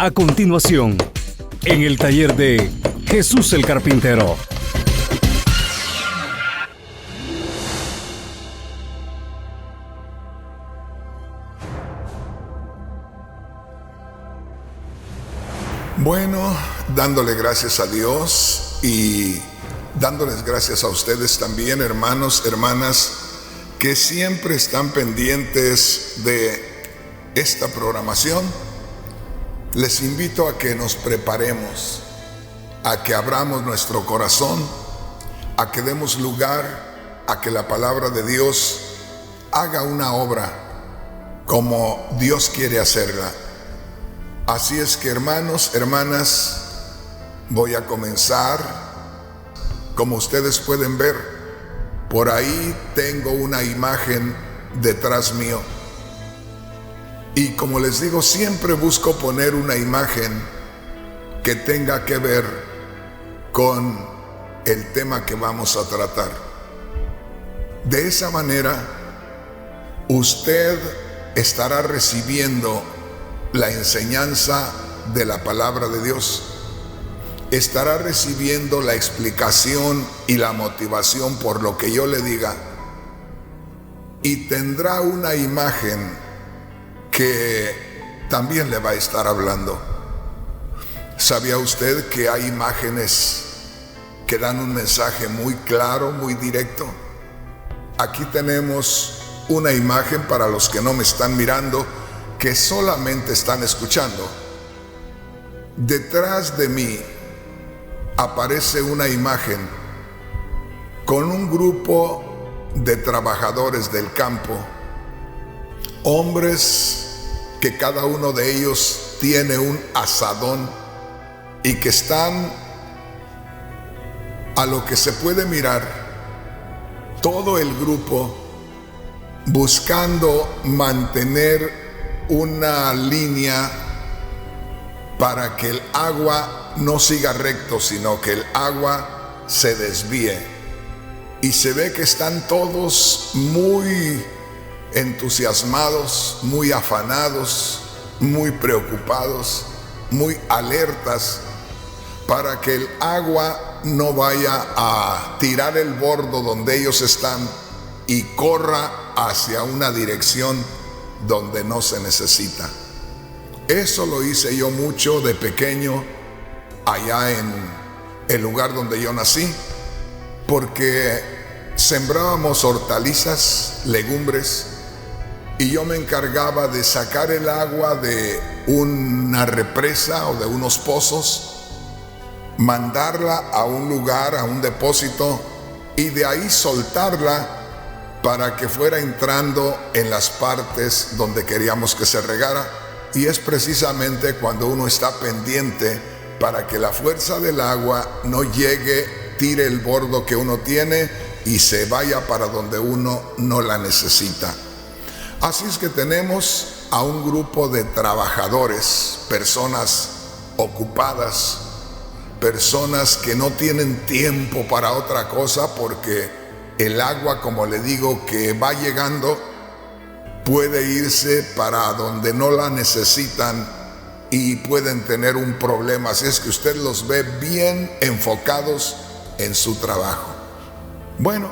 A continuación, en el taller de Jesús el Carpintero. Bueno, dándole gracias a Dios y dándoles gracias a ustedes también, hermanos, hermanas, que siempre están pendientes de esta programación. Les invito a que nos preparemos, a que abramos nuestro corazón, a que demos lugar a que la palabra de Dios haga una obra como Dios quiere hacerla. Así es que, hermanos, hermanas, voy a comenzar. Como ustedes pueden ver, por ahí tengo una imagen detrás mío. Y como les digo, siempre busco poner una imagen que tenga que ver con el tema que vamos a tratar. De esa manera, usted estará recibiendo la enseñanza de la palabra de Dios. Estará recibiendo la explicación y la motivación por lo que yo le diga. Y tendrá una imagen que también le va a estar hablando. ¿Sabía usted que hay imágenes que dan un mensaje muy claro, muy directo? Aquí tenemos una imagen para los que no me están mirando, que solamente están escuchando. Detrás de mí aparece una imagen con un grupo de trabajadores del campo, hombres que cada uno de ellos tiene un azadón y que están, a lo que se puede mirar, todo el grupo buscando mantener una línea para que el agua no siga recto, sino que el agua se desvíe. Y se ve que están todos muy entusiasmados, muy afanados, muy preocupados, muy alertas para que el agua no vaya a tirar el bordo donde ellos están y corra hacia una dirección donde no se necesita. Eso lo hice yo mucho de pequeño allá en el lugar donde yo nací, porque sembrábamos hortalizas, legumbres, y yo me encargaba de sacar el agua de una represa o de unos pozos, mandarla a un lugar, a un depósito, y de ahí soltarla para que fuera entrando en las partes donde queríamos que se regara. Y es precisamente cuando uno está pendiente para que la fuerza del agua no llegue, tire el bordo que uno tiene y se vaya para donde uno no la necesita. Así es que tenemos a un grupo de trabajadores, personas ocupadas, personas que no tienen tiempo para otra cosa, porque el agua, como le digo, que va llegando, puede irse para donde no la necesitan y pueden tener un problema. Así es que usted los ve bien enfocados en su trabajo. Bueno,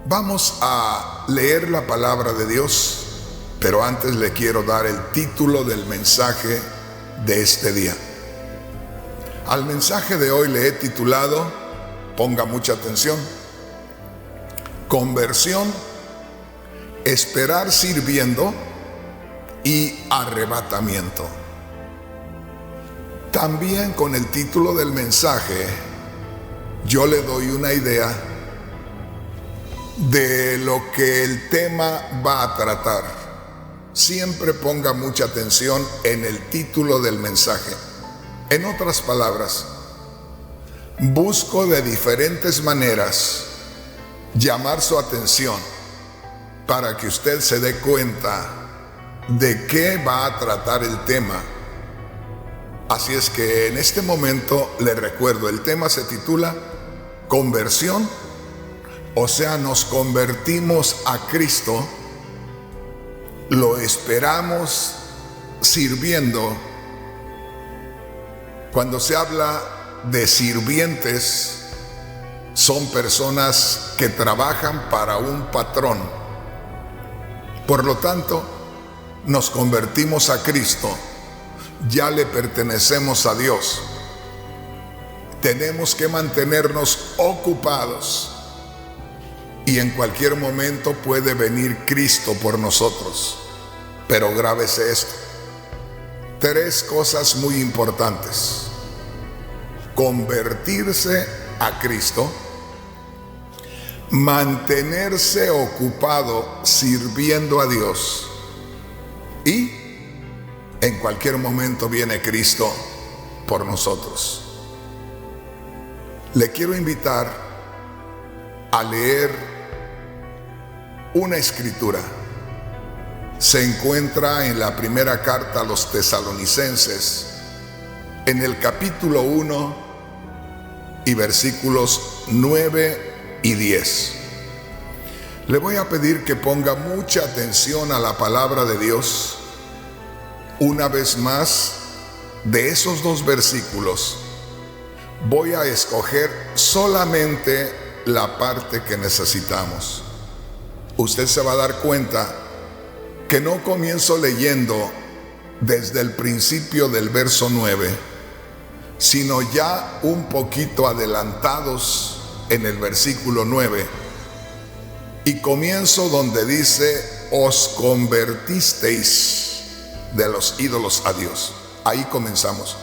vamos a leer la palabra de Dios, pero antes le quiero dar el título del mensaje de este día. Al mensaje de hoy le he titulado, ponga mucha atención, Conversión, esperar sirviendo y arrebatamiento. También con el título del mensaje yo le doy una idea de lo que el tema va a tratar. Siempre ponga mucha atención en el título del mensaje. En otras palabras, busco de diferentes maneras llamar su atención para que usted se dé cuenta de qué va a tratar el tema. Así es que en este momento le recuerdo, el tema se titula Conversión, o sea, nos convertimos a Cristo, lo esperamos sirviendo Cuando se habla de sirvientes, son personas que trabajan para un patrón. Por lo tanto, nos convertimos a Cristo, ya le pertenecemos a Dios. Tenemos que mantenernos ocupados y en cualquier momento puede venir Cristo por nosotros. Pero grábese esto: 3 cosas muy importantes: convertirse a Cristo, mantenerse ocupado sirviendo a Dios, y en cualquier momento viene Cristo por nosotros. Le quiero invitar a leer una escritura. Se encuentra en la primera carta a los Tesalonicenses, en el capítulo 1 y versículos 9 y 10. Le voy a pedir que ponga mucha atención a la palabra de Dios. Una vez más, de esos 2 versículos, voy a escoger solamente la parte que necesitamos. Usted se va a dar cuenta que no comienzo leyendo desde el principio del verso 9, sino ya un poquito adelantados en el versículo 9, y comienzo donde dice: os convertisteis de los ídolos a Dios. Ahí comenzamos.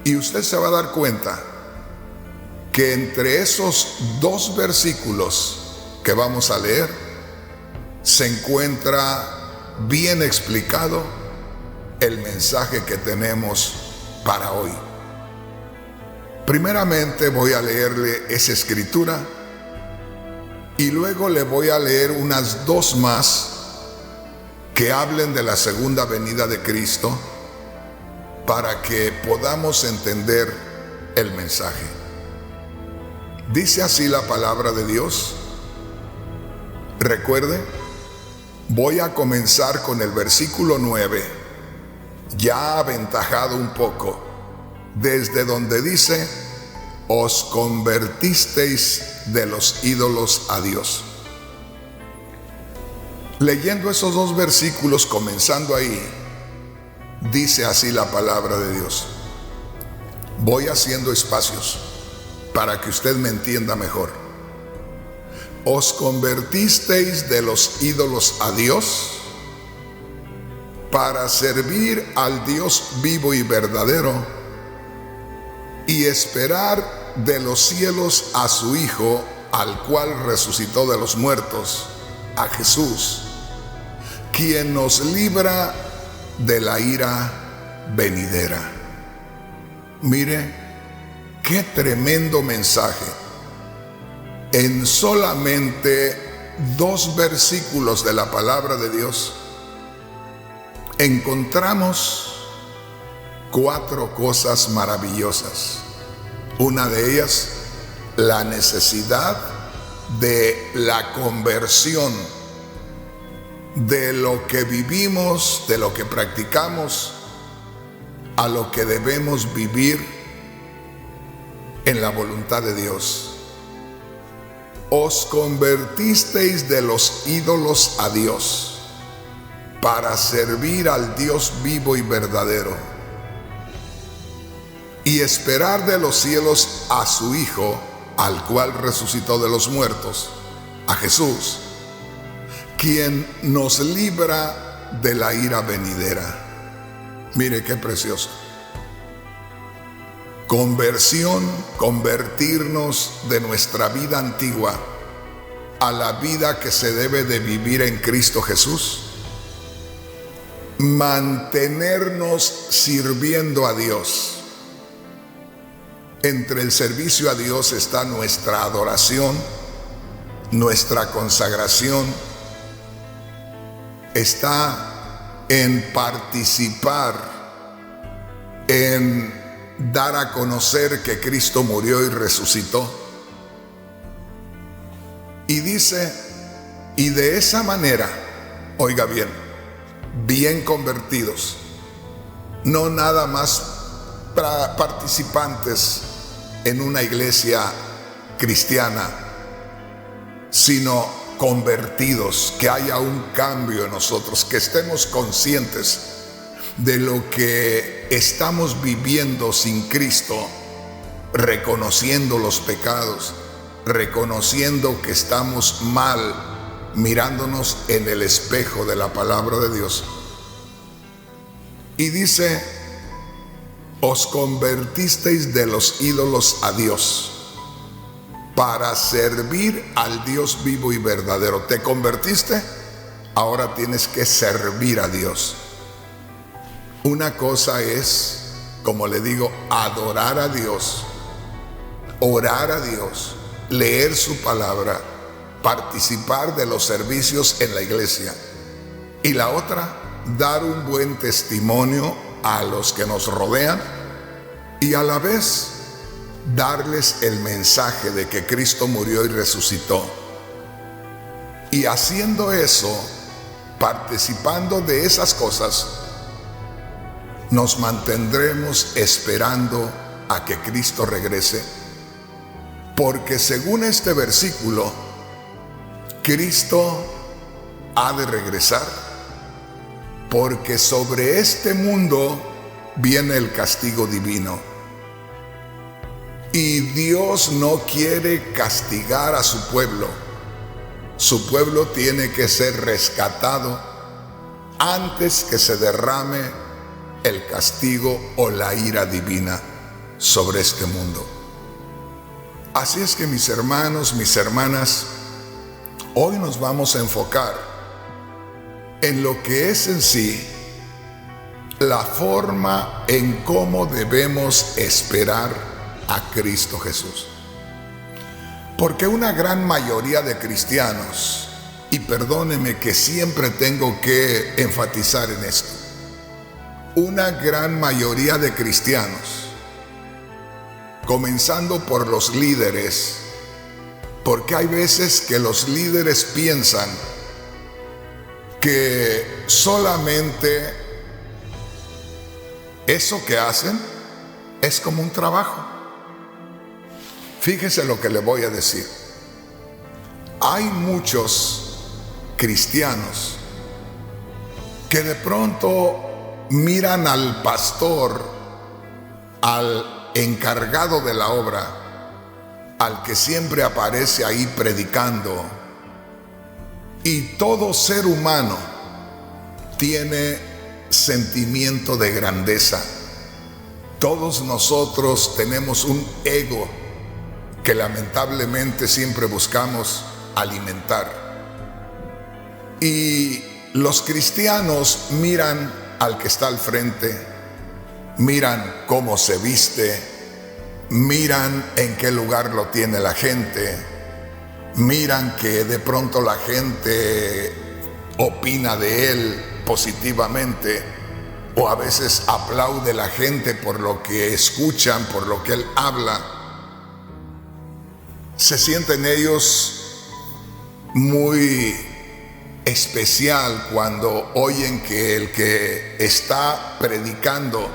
Y usted se va a dar cuenta que entre esos 2 versículos que vamos a leer se encuentra bien explicado el mensaje que tenemos para hoy. Primeramente voy a leerle esa escritura y luego le voy a leer unas 2 más que hablen de la segunda venida de Cristo, para que podamos entender el mensaje. Dice así la palabra de Dios. Recuerde, voy a comenzar con el versículo 9, ya aventajado un poco, desde donde dice: os convertisteis de los ídolos a Dios. Leyendo esos 2 versículos, comenzando ahí, dice así la palabra de Dios. Voy haciendo espacios para que usted me entienda mejor. Os convertisteis de los ídolos a Dios para servir al Dios vivo y verdadero y esperar de los cielos a su Hijo, al cual resucitó de los muertos, a Jesús, quien nos libra de la ira venidera. Mire, qué tremendo mensaje. En solamente 2 versículos de la palabra de Dios encontramos 4 cosas maravillosas. Una de ellas, la necesidad de la conversión de lo que vivimos, de lo que practicamos, a lo que debemos vivir en la voluntad de Dios. Os convertisteis de los ídolos a Dios para servir al Dios vivo y verdadero y esperar de los cielos a su Hijo, al cual resucitó de los muertos, a Jesús, quien nos libra de la ira venidera. Mire qué precioso. Conversión, convertirnos de nuestra vida antigua a la vida que se debe de vivir en Cristo Jesús. Mantenernos sirviendo a Dios. Entre el servicio a Dios está nuestra adoración, nuestra consagración, está en participar, en dar a conocer que Cristo murió y resucitó. Y dice, y de esa manera, oiga bien, bien convertidos, no nada más participantes en una iglesia cristiana, sino convertidos, que haya un cambio en nosotros, que estemos conscientes de lo que estamos viviendo sin Cristo, reconociendo los pecados, reconociendo que estamos mal, mirándonos en el espejo de la palabra de Dios. Y dice: os convertisteis de los ídolos a Dios, para servir al Dios vivo y verdadero. Te convertiste, ahora tienes que servir a Dios. Una cosa es, como le digo, adorar a Dios, orar a Dios, leer su palabra, participar de los servicios en la iglesia. Y la otra, dar un buen testimonio a los que nos rodean y a la vez darles el mensaje de que Cristo murió y resucitó. Y haciendo eso, participando de esas cosas, nos mantendremos esperando a que Cristo regrese, porque según este versículo, Cristo ha de regresar, porque sobre este mundo viene el castigo divino. Y Dios no quiere castigar a su pueblo. Su pueblo tiene que ser rescatado antes que se derrame el castigo o la ira divina sobre este mundo. Así es que, mis hermanos, mis hermanas, hoy nos vamos a enfocar en lo que es en sí la forma en cómo debemos esperar a Cristo Jesús. Porque una gran mayoría de cristianos, y perdónenme que siempre tengo que enfatizar en esto, una gran mayoría de cristianos, comenzando por los líderes, porque hay veces que los líderes piensan que solamente eso que hacen es como un trabajo. Fíjese lo que le voy a decir. Hay muchos cristianos que de pronto miran al pastor, al encargado de la obra, al que siempre aparece ahí predicando. Y todo ser humano tiene sentimiento de grandeza. Todos nosotros tenemos un ego que lamentablemente siempre buscamos alimentar. Y los cristianos miran al que está al frente, miran cómo se viste, miran en qué lugar lo tiene la gente, miran que de pronto la gente opina de él positivamente, o a veces aplaude la gente por lo que escuchan, por lo que él habla. Se sienten ellos muy especial cuando oyen que el que está predicando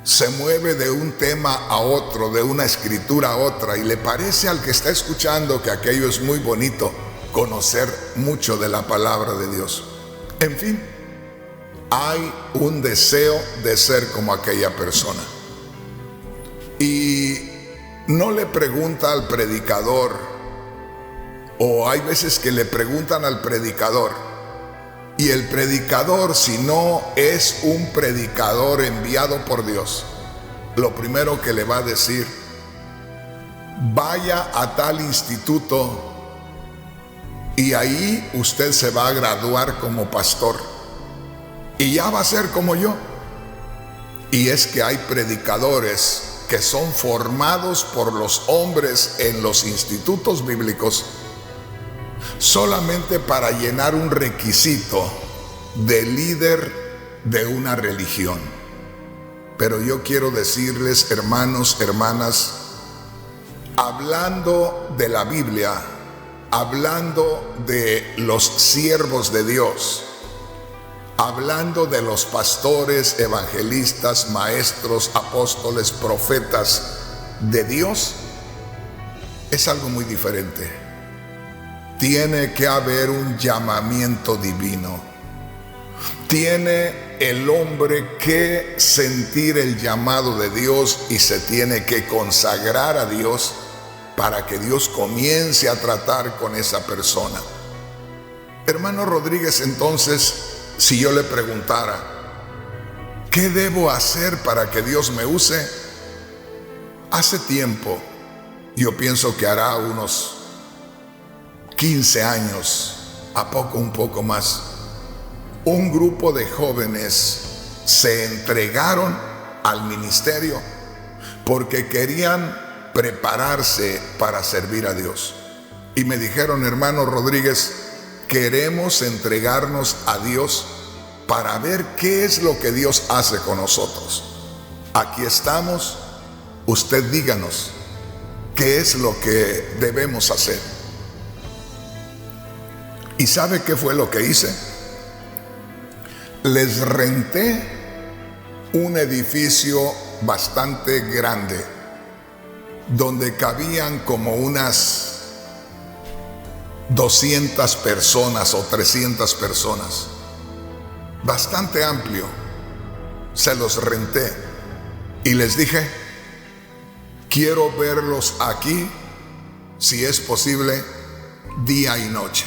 se mueve de un tema a otro, de una escritura a otra, y le parece al que está escuchando que aquello es muy bonito, conocer mucho de la palabra de Dios. En fin, hay un deseo de ser como aquella persona. Y no le pregunta al predicador, o hay veces que le preguntan al predicador, y el predicador, si no es un predicador enviado por Dios, lo primero que le va a decir: vaya a tal instituto y ahí usted se va a graduar como pastor y ya va a ser como yo. Y es que hay predicadores que son formados por los hombres en los institutos bíblicos solamente para llenar un requisito de líder de una religión. Pero yo quiero decirles, hermanos, hermanas, hablando de la Biblia, hablando de los siervos de Dios, hablando de los pastores, evangelistas, maestros, apóstoles, profetas de Dios, es algo muy diferente. Tiene que haber un llamamiento divino. Tiene el hombre que sentir el llamado de Dios y se tiene que consagrar a Dios para que Dios comience a tratar con esa persona. Hermano Rodríguez, entonces, si yo le preguntara, ¿qué debo hacer para que Dios me use? Hace tiempo, yo pienso que hará unos 15 años, a poco, un poco más, un grupo de jóvenes se entregaron al ministerio porque querían prepararse para servir a Dios. Y me dijeron, hermano Rodríguez, queremos entregarnos a Dios para ver qué es lo que Dios hace con nosotros. Aquí estamos, usted díganos qué es lo que debemos hacer. ¿Y sabe qué fue lo que hice? Les renté un edificio bastante grande donde cabían como unas 200 personas o 300 personas, bastante amplio. Se los renté y les dije, quiero verlos aquí, si es posible, día y noche.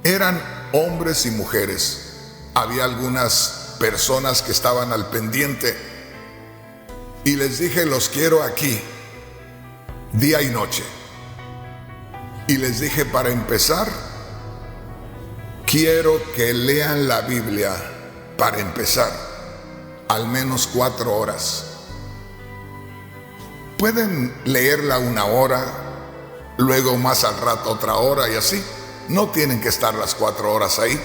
Eran hombres y mujeres. Había algunas personas que estaban al pendiente y les dije, los quiero aquí, día y noche. Y les dije, para empezar, quiero que lean la Biblia, para empezar, al menos 4 horas. Pueden leerla 1 hora, luego más al rato otra hora y así. No tienen que estar las 4 horas ahí.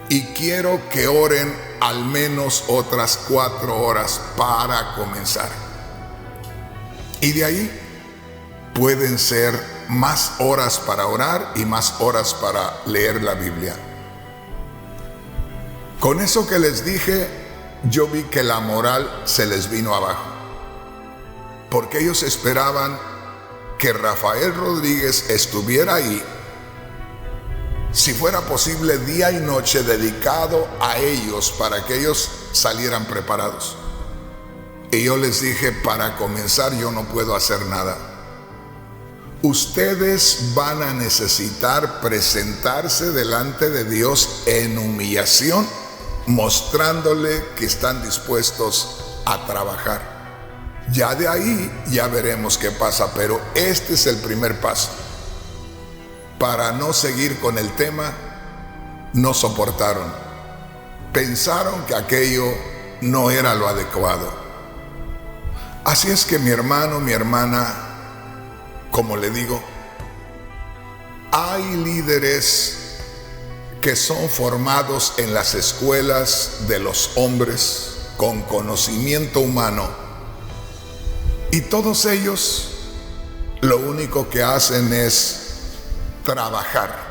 Y quiero que oren al menos otras 4 horas para comenzar. Y de ahí pueden ser más horas para orar y más horas para leer la Biblia. Con eso que les dije, yo vi que la moral se les vino abajo, porque ellos esperaban que Rafael Rodríguez estuviera ahí, si fuera posible, día y noche, dedicado a ellos para que ellos salieran preparados. Y yo les dije, para comenzar yo no puedo hacer nada. Ustedes van a necesitar presentarse delante de Dios en humillación, mostrándole que están dispuestos a trabajar. Ya de ahí ya veremos qué pasa, pero este es el primer paso. Para no seguir con el tema, no soportaron. Pensaron que aquello no era lo adecuado. Así es que mi hermano, mi hermana, como le digo, hay líderes que son formados en las escuelas de los hombres con conocimiento humano, y todos ellos lo único que hacen es trabajar.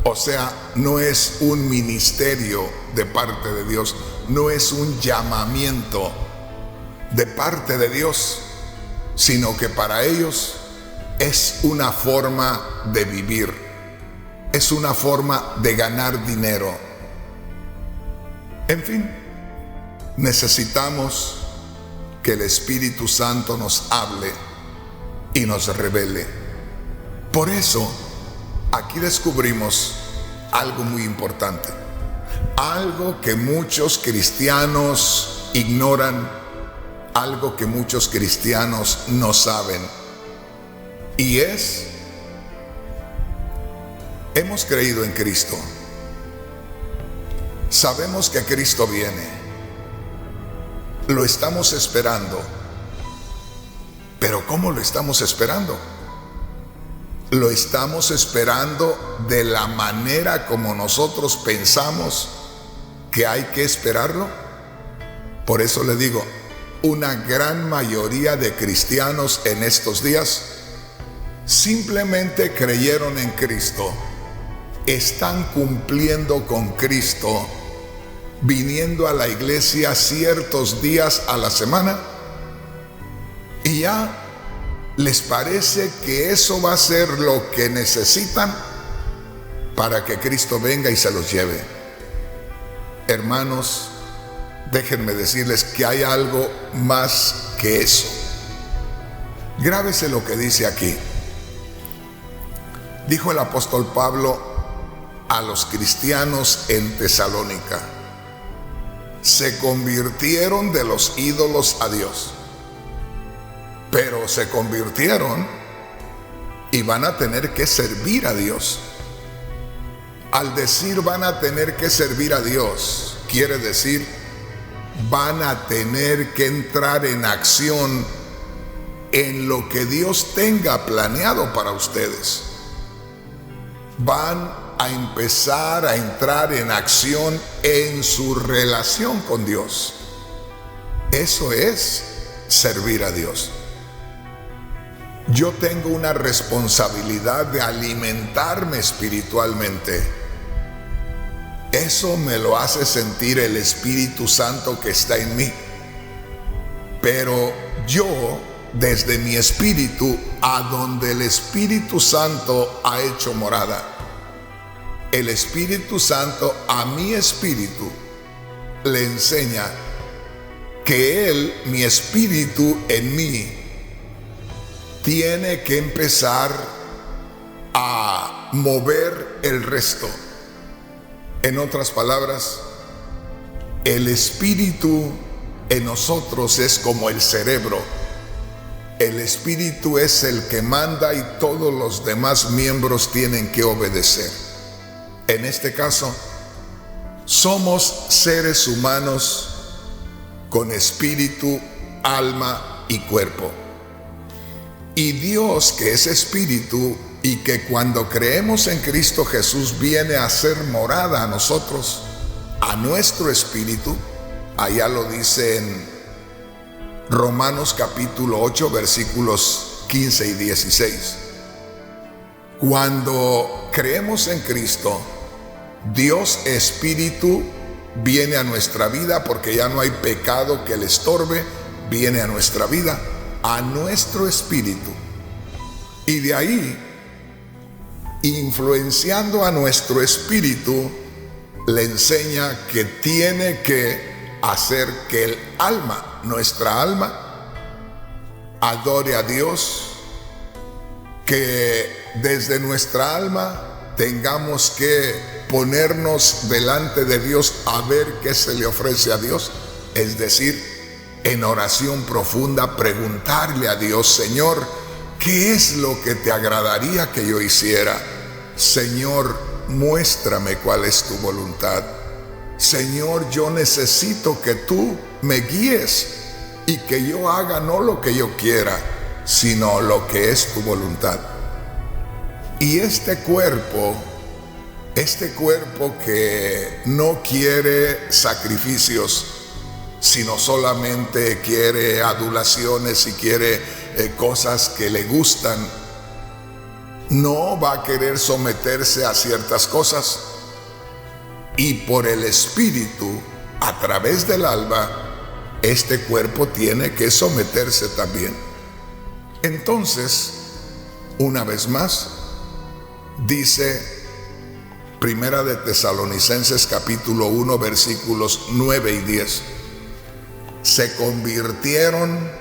O sea, no es un ministerio de parte de Dios, no es un llamamiento de parte de Dios, sino que para ellos es una forma de vivir, es una forma de ganar dinero. En fin, necesitamos que el Espíritu Santo nos hable y nos revele. Por eso, aquí descubrimos algo muy importante, algo que muchos cristianos ignoran, algo que muchos cristianos no saben, y es, hemos creído en Cristo, sabemos que Cristo viene, lo estamos esperando, pero ¿cómo lo estamos esperando? Lo estamos esperando de la manera como nosotros pensamos que hay que esperarlo. Por eso le digo, una gran mayoría de cristianos en estos días simplemente creyeron en Cristo, están cumpliendo con Cristo, viniendo a la iglesia ciertos días a la semana, y ya les parece que eso va a ser lo que necesitan para que Cristo venga y se los lleve. Hermanos, déjenme decirles que hay algo más que eso. Grábese lo que dice aquí. Dijo el apóstol Pablo a los cristianos en Tesalónica: se convirtieron de los ídolos a Dios. Pero se convirtieron y van a tener que servir a Dios. Al decir van a tener que servir a Dios, quiere decir van a tener que entrar en acción en lo que Dios tenga planeado para ustedes. Van a empezar a entrar en acción en su relación con Dios. Eso es servir a Dios. Yo tengo una responsabilidad de alimentarme espiritualmente. Eso me lo hace sentir el Espíritu Santo que está en mí. Pero yo, desde mi espíritu, a donde el Espíritu Santo ha hecho morada, el Espíritu Santo a mi espíritu le enseña que Él, mi espíritu en mí, tiene que empezar a mover el resto. En otras palabras, el espíritu en nosotros es como el cerebro. El espíritu es el que manda y todos los demás miembros tienen que obedecer. En este caso, somos seres humanos con espíritu, alma y cuerpo. Y Dios, que es espíritu y que cuando creemos en Cristo Jesús viene a ser morada a nosotros, a nuestro espíritu, allá lo dice en Romanos capítulo 8 versículos 15 y 16. Cuando creemos en Cristo, Dios espíritu viene a nuestra vida, porque ya no hay pecado que le estorbe, viene a nuestra vida, a nuestro espíritu, y de ahí, influenciando a nuestro espíritu, le enseña que tiene que hacer que el alma, nuestra alma, adore a Dios, que desde nuestra alma tengamos que ponernos delante de Dios a ver qué se le ofrece a Dios, es decir, en oración profunda, preguntarle a Dios: Señor, ¿qué es lo que te agradaría que yo hiciera? Señor, muéstrame cuál es tu voluntad. Señor, yo necesito que tú me guíes y que yo haga no lo que yo quiera, sino lo que es tu voluntad. Y este cuerpo que no quiere sacrificios, sino solamente quiere adulaciones y quiere cosas que le gustan, no va a querer someterse a ciertas cosas. Y por el espíritu, a través del alma, este cuerpo tiene que someterse también. Entonces, una vez más, dice Primera de Tesalonicenses capítulo 1 versículos 9 y 10. Se convirtieron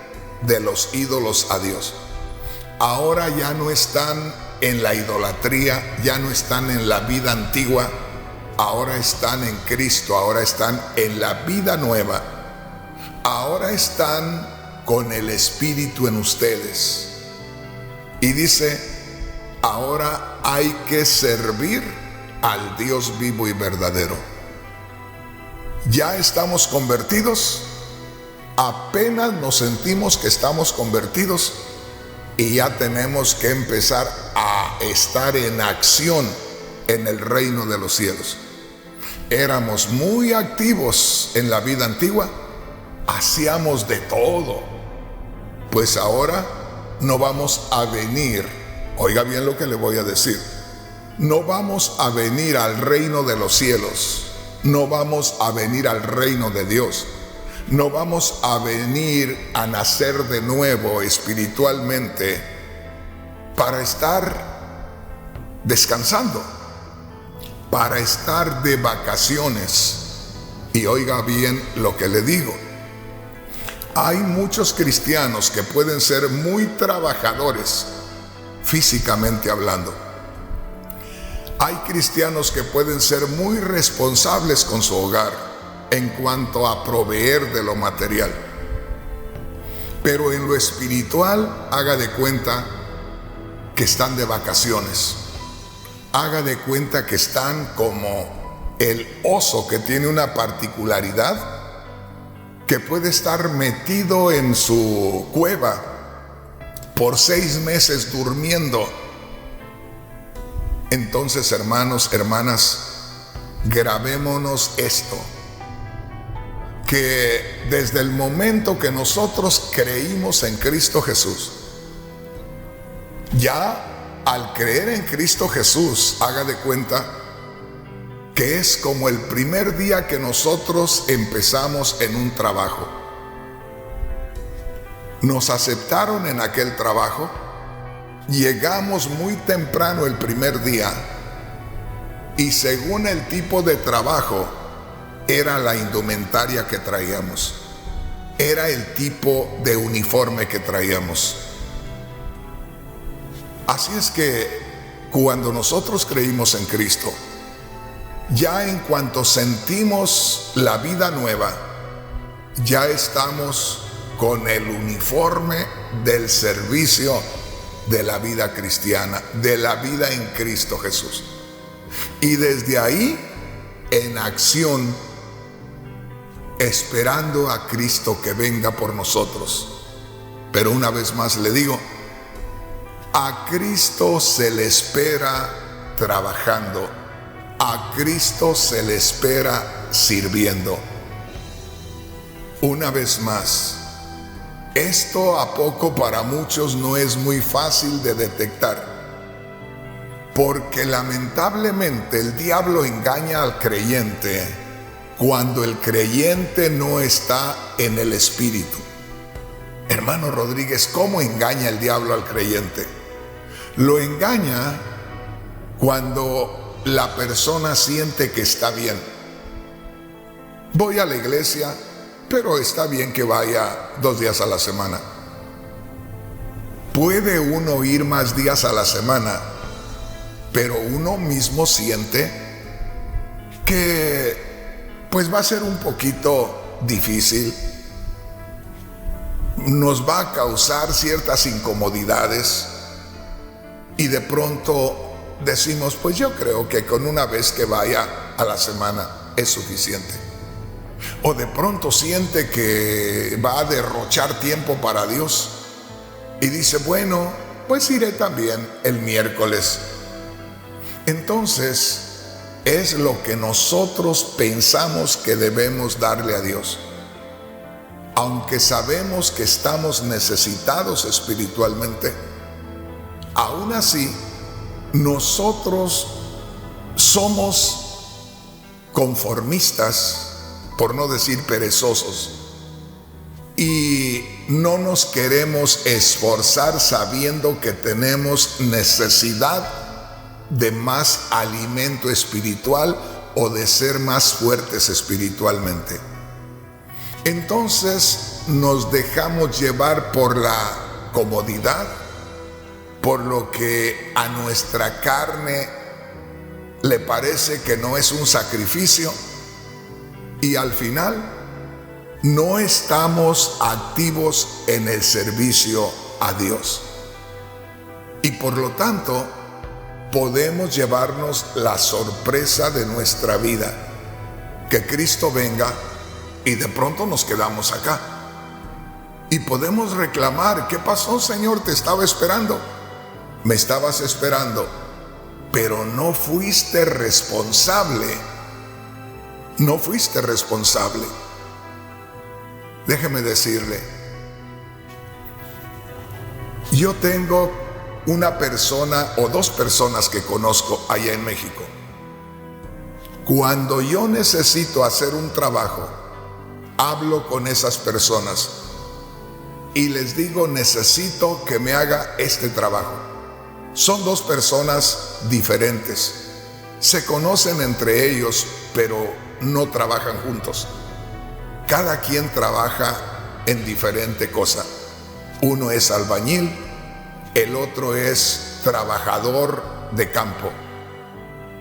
de los ídolos a Dios. Ahora ya no están en la idolatría, ya no están en la vida antigua, ahora están en Cristo, ahora están en la vida nueva, ahora están con el Espíritu en ustedes. Y dice, ahora hay que servir al Dios vivo y verdadero. Ya estamos convertidos. Apenas nos sentimos que estamos convertidos y ya tenemos que empezar a estar en acción en el reino de los cielos. Éramos muy activos en la vida antigua, hacíamos de todo. Pues ahora no vamos a venir, oiga bien lo que le voy a decir, No vamos a venir al reino de los cielos, no vamos a venir al reino de Dios, no vamos a venir a nacer de nuevo espiritualmente para estar descansando, para estar de vacaciones. Y oiga bien lo que le digo. Hay muchos cristianos que pueden ser muy trabajadores, físicamente hablando. Hay cristianos que pueden ser muy responsables con su hogar en cuanto a proveer de lo material. Pero en lo espiritual, haga de cuenta que están de vacaciones. Haga de cuenta que están como el oso, que tiene una particularidad, que puede estar metido en su cueva por 6 meses durmiendo. Entonces, hermanos, hermanas, grabémonos esto, que desde el momento que nosotros creímos en Cristo Jesús, ya al creer en Cristo Jesús, haga de cuenta que es como el primer día que nosotros empezamos en un trabajo. Nos aceptaron en aquel trabajo. Llegamos muy temprano el primer día y según el tipo de trabajo era la indumentaria que traíamos, era el tipo de uniforme que traíamos. Así es que cuando nosotros creímos en Cristo, ya en cuanto sentimos la vida nueva, ya estamos con el uniforme del servicio de la vida cristiana, de la vida en Cristo Jesús. Y desde ahí, en acción, esperando a Cristo que venga por nosotros. Pero una vez más le digo, a Cristo se le espera trabajando, a Cristo se le espera sirviendo. Una vez más, esto a poco para muchos no es muy fácil de detectar, porque lamentablemente el diablo engaña al creyente cuando el creyente no está en el Espíritu. Hermano Rodríguez, ¿cómo engaña el diablo al creyente? Lo engaña cuando la persona siente que está bien. Voy a la iglesia, pero está bien que vaya 2 días a la semana. Puede uno ir más días a la semana, pero uno mismo siente que pues va a ser un poquito difícil, nos va a causar ciertas incomodidades y de pronto decimos, pues yo creo que con una vez que vaya a la semana es suficiente. O de pronto siente que va a derrochar tiempo para Dios y dice, bueno, pues iré también el miércoles. Entonces, es lo que nosotros pensamos que debemos darle a Dios. Aunque sabemos que estamos necesitados espiritualmente, aún así, nosotros somos conformistas, por no decir perezosos, y no nos queremos esforzar sabiendo que tenemos necesidad de más alimento espiritual o de ser más fuertes espiritualmente. Entonces nos dejamos llevar por la comodidad, por lo que a nuestra carne le parece que no es un sacrificio, y al final no estamos activos en el servicio a Dios. Y por lo tanto, podemos llevarnos la sorpresa de nuestra vida, que Cristo venga y de pronto nos quedamos acá. Y podemos reclamar, ¿qué pasó, Señor? Te estaba esperando. Me estabas esperando, pero no fuiste responsable. No fuiste responsable. Déjeme decirle, yo tengo una persona o dos personas que conozco allá en México. Cuando yo necesito hacer un trabajo, hablo con esas personas y les digo, necesito que me haga este trabajo. Son dos personas diferentes. Se conocen entre ellos, pero no trabajan juntos. Cada quien trabaja en diferente cosa. Uno es albañil, el otro es trabajador de campo.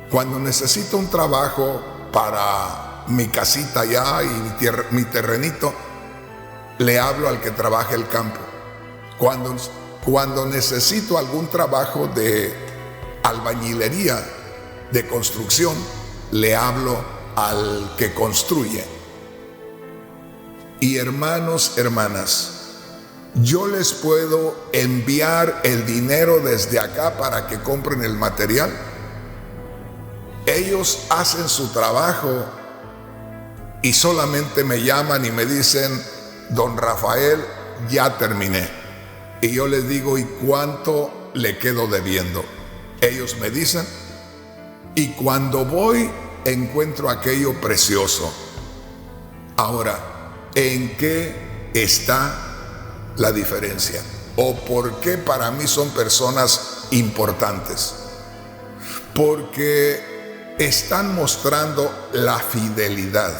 Cuando necesito un trabajo para mi casita allá y mi terrenito, le hablo al que trabaja el campo. Cuando necesito algún trabajo de albañilería, de construcción, le hablo al que construye. Y hermanos, hermanas, yo les puedo enviar el dinero desde acá para que compren el material. Ellos hacen su trabajo y solamente me llaman y me dicen, don Rafael, ya terminé. Y yo les digo, ¿y cuánto le quedo debiendo? Ellos me dicen, y cuando voy encuentro aquello precioso. Ahora, ¿en qué está la diferencia? ¿O por qué para mí son personas importantes? Porque están mostrando la fidelidad.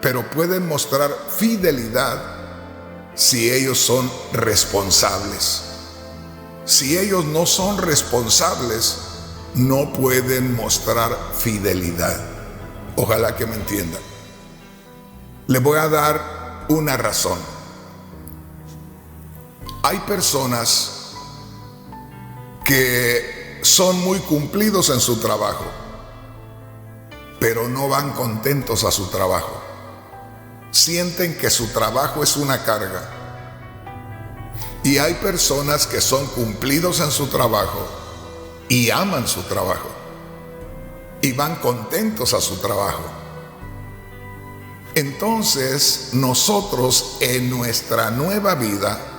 Pero pueden mostrar fidelidad si ellos son responsables. Si ellos no son responsables, no pueden mostrar fidelidad. Ojalá que me entiendan. Le voy a dar una razón. Hay personas que son muy cumplidos en su trabajo, pero no van contentos a su trabajo. Sienten que su trabajo es una carga. Y hay personas que son cumplidos en su trabajo y aman su trabajo y van contentos a su trabajo. Entonces, nosotros en nuestra nueva vida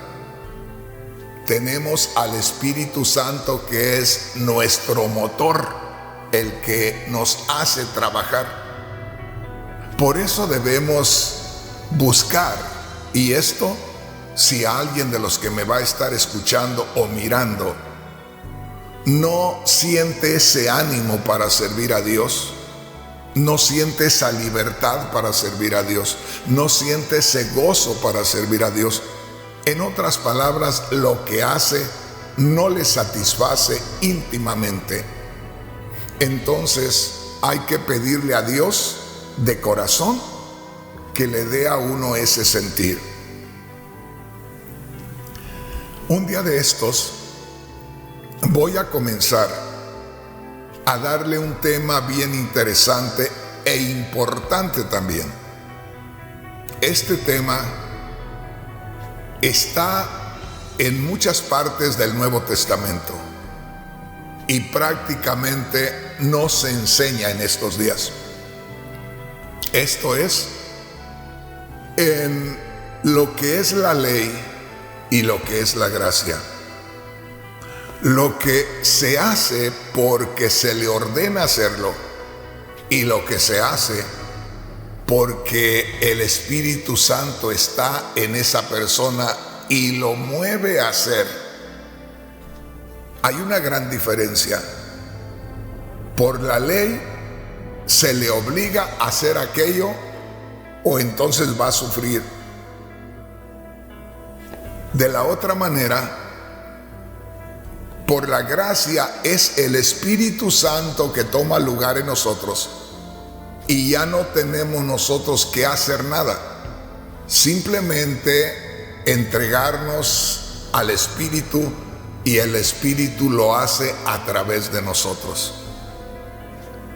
tenemos al Espíritu Santo, que es nuestro motor, el que nos hace trabajar. Por eso debemos buscar, y esto, si alguien de los que me va a estar escuchando o mirando no siente ese ánimo para servir a Dios, no siente esa libertad para servir a Dios, no siente ese gozo para servir a Dios, en otras palabras, lo que hace no le satisface íntimamente, entonces hay que pedirle a Dios de corazón que le dé a uno ese sentir. Un día de estos voy a comenzar a darle un tema bien interesante e importante también. Este tema está en muchas partes del Nuevo Testamento y prácticamente no se enseña en estos días. Esto es, en lo que es la ley y lo que es la gracia. Lo que se hace porque se le ordena hacerlo y lo que se hace porque el Espíritu Santo está en esa persona y lo mueve a hacer. Hay una gran diferencia. Por la ley se le obliga a hacer aquello o entonces va a sufrir. De la otra manera, por la gracia es el Espíritu Santo que toma lugar en nosotros y ya no tenemos nosotros que hacer nada, simplemente entregarnos al Espíritu y el Espíritu lo hace a través de nosotros.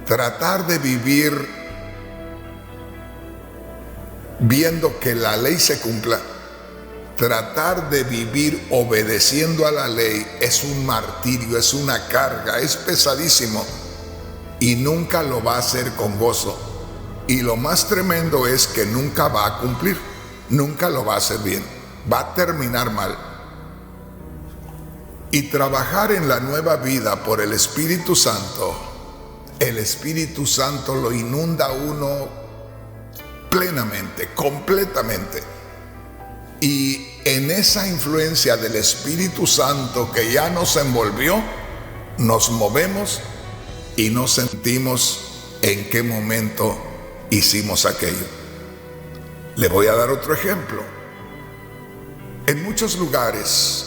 Tratar de vivir viendo que la ley se cumpla, tratar de vivir obedeciendo a la ley es un martirio, es una carga, es pesadísimo y nunca lo va a hacer con gozo. Y lo más tremendo es que nunca va a cumplir, nunca lo va a hacer bien, va a terminar mal. y trabajar en la nueva vida por el Espíritu Santo, el Espíritu Santo lo inunda a uno plenamente, completamente. Y en esa influencia del Espíritu Santo que ya nos envolvió, nos movemos y no sentimos en qué momento hicimos aquello. Le voy a dar otro ejemplo. En muchos lugares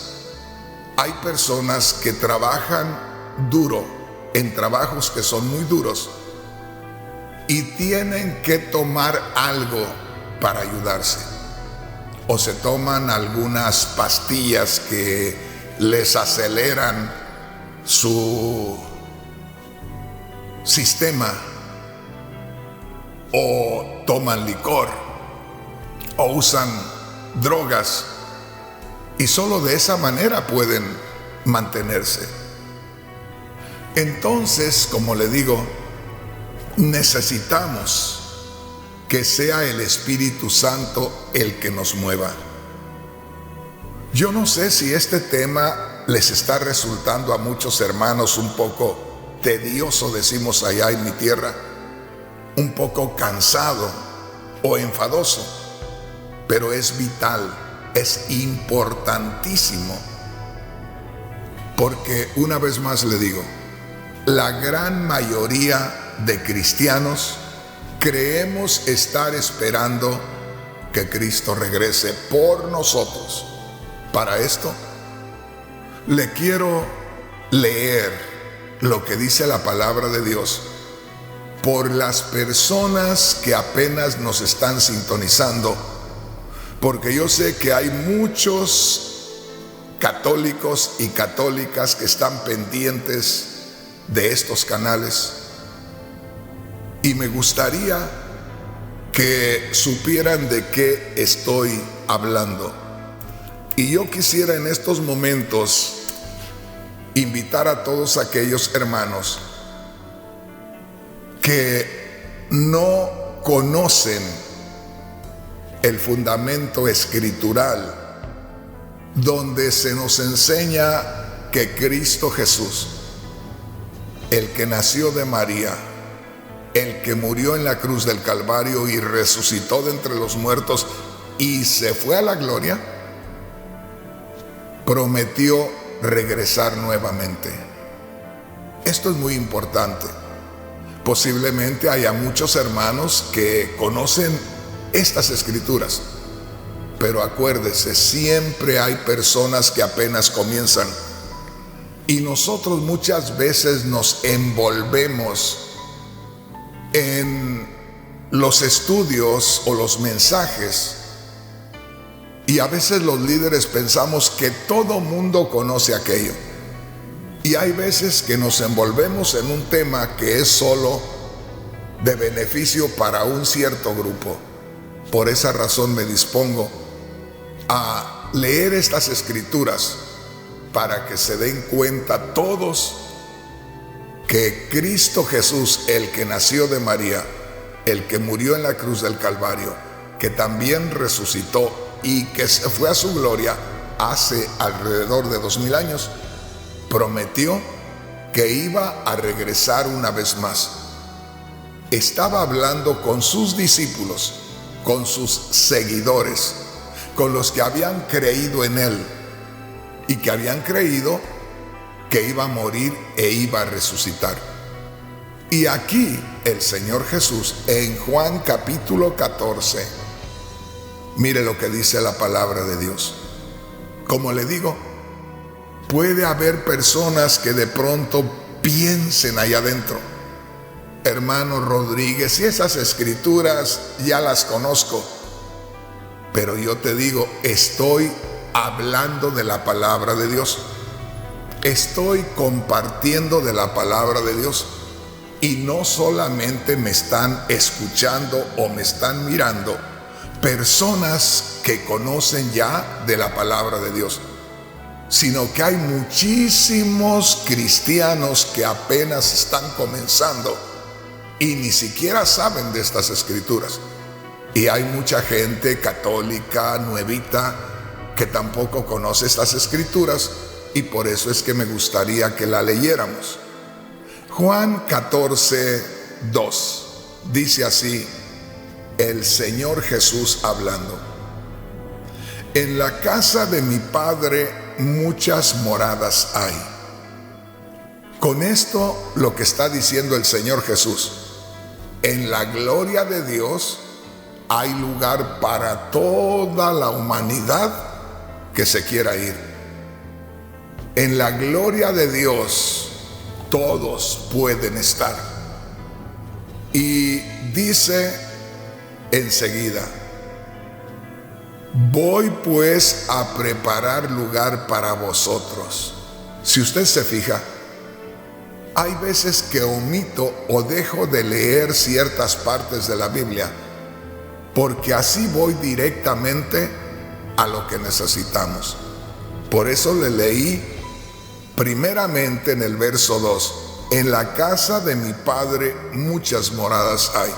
hay personas que trabajan duro, en trabajos que son muy duros, y tienen que tomar algo para ayudarse. O se toman algunas pastillas que les aceleran su sistema, o toman licor, o usan drogas, y solo de esa manera pueden mantenerse. Entonces, como le digo, necesitamos que sea el Espíritu Santo el que nos mueva. Yo no sé si este tema les está resultando a muchos hermanos un poco tedioso, decimos allá en mi tierra, un poco cansado o enfadoso, pero es vital, es importantísimo, porque una vez más le digo, la gran mayoría de cristianos creemos estar esperando que Cristo regrese por nosotros. Para esto, le quiero leer lo que dice la palabra de Dios por las personas que apenas nos están sintonizando, porque yo sé que hay muchos católicos y católicas que están pendientes de estos canales, y me gustaría que supieran de qué estoy hablando. Y yo quisiera en estos momentos invitar a todos aquellos hermanos que no conocen el fundamento escritural donde se nos enseña que Cristo Jesús, el que nació de María, el que murió en la cruz del Calvario y resucitó de entre los muertos y se fue a la gloria, prometió regresar nuevamente. Esto es muy importante. Posiblemente haya muchos hermanos que conocen estas escrituras, pero acuérdese, siempre hay personas que apenas comienzan, y nosotros muchas veces nos envolvemos en los estudios o los mensajes, y a veces los líderes pensamos que todo mundo conoce aquello, y hay veces que nos envolvemos en un tema que es solo de beneficio para un cierto grupo. Por esa razón me dispongo a leer estas escrituras para que se den cuenta todos que Cristo Jesús, el que nació de María, el que murió en la cruz del Calvario, que también resucitó y que se fue a su gloria hace alrededor de 2000 años, prometió que iba a regresar una vez más. Estaba hablando con sus discípulos, con sus seguidores, con los que habían creído en él y que habían creído que iba a morir e iba a resucitar. Y aquí el Señor Jesús en Juan capítulo 14, mire lo que dice la palabra de Dios. Como le digo, puede haber personas que de pronto piensen allá adentro: hermano Rodríguez, si esas escrituras ya las conozco, pero yo te digo, estoy hablando de la palabra de Dios, estoy compartiendo de la palabra de Dios, y no solamente me están escuchando o me están mirando personas que conocen ya de la palabra de Dios, sino que hay muchísimos cristianos que apenas están comenzando y ni siquiera saben de estas escrituras. Y hay mucha gente católica, nuevita, que tampoco conoce estas escrituras, y por eso es que me gustaría que la leyéramos. Juan 14:2 dice así el Señor Jesús hablando: en la casa de mi Padre muchas moradas hay. Con esto lo que está diciendo el Señor Jesús: en la gloria de Dios hay lugar para toda la humanidad que se quiera ir. En la gloria de Dios todos pueden estar. Y dice enseguida: voy pues a preparar lugar para vosotros. Si usted se fija, hay veces que omito o dejo de leer ciertas partes de la Biblia, porque así voy directamente a lo que necesitamos. Por eso le leí primeramente en el verso 2: en la casa de mi Padre muchas moradas hay.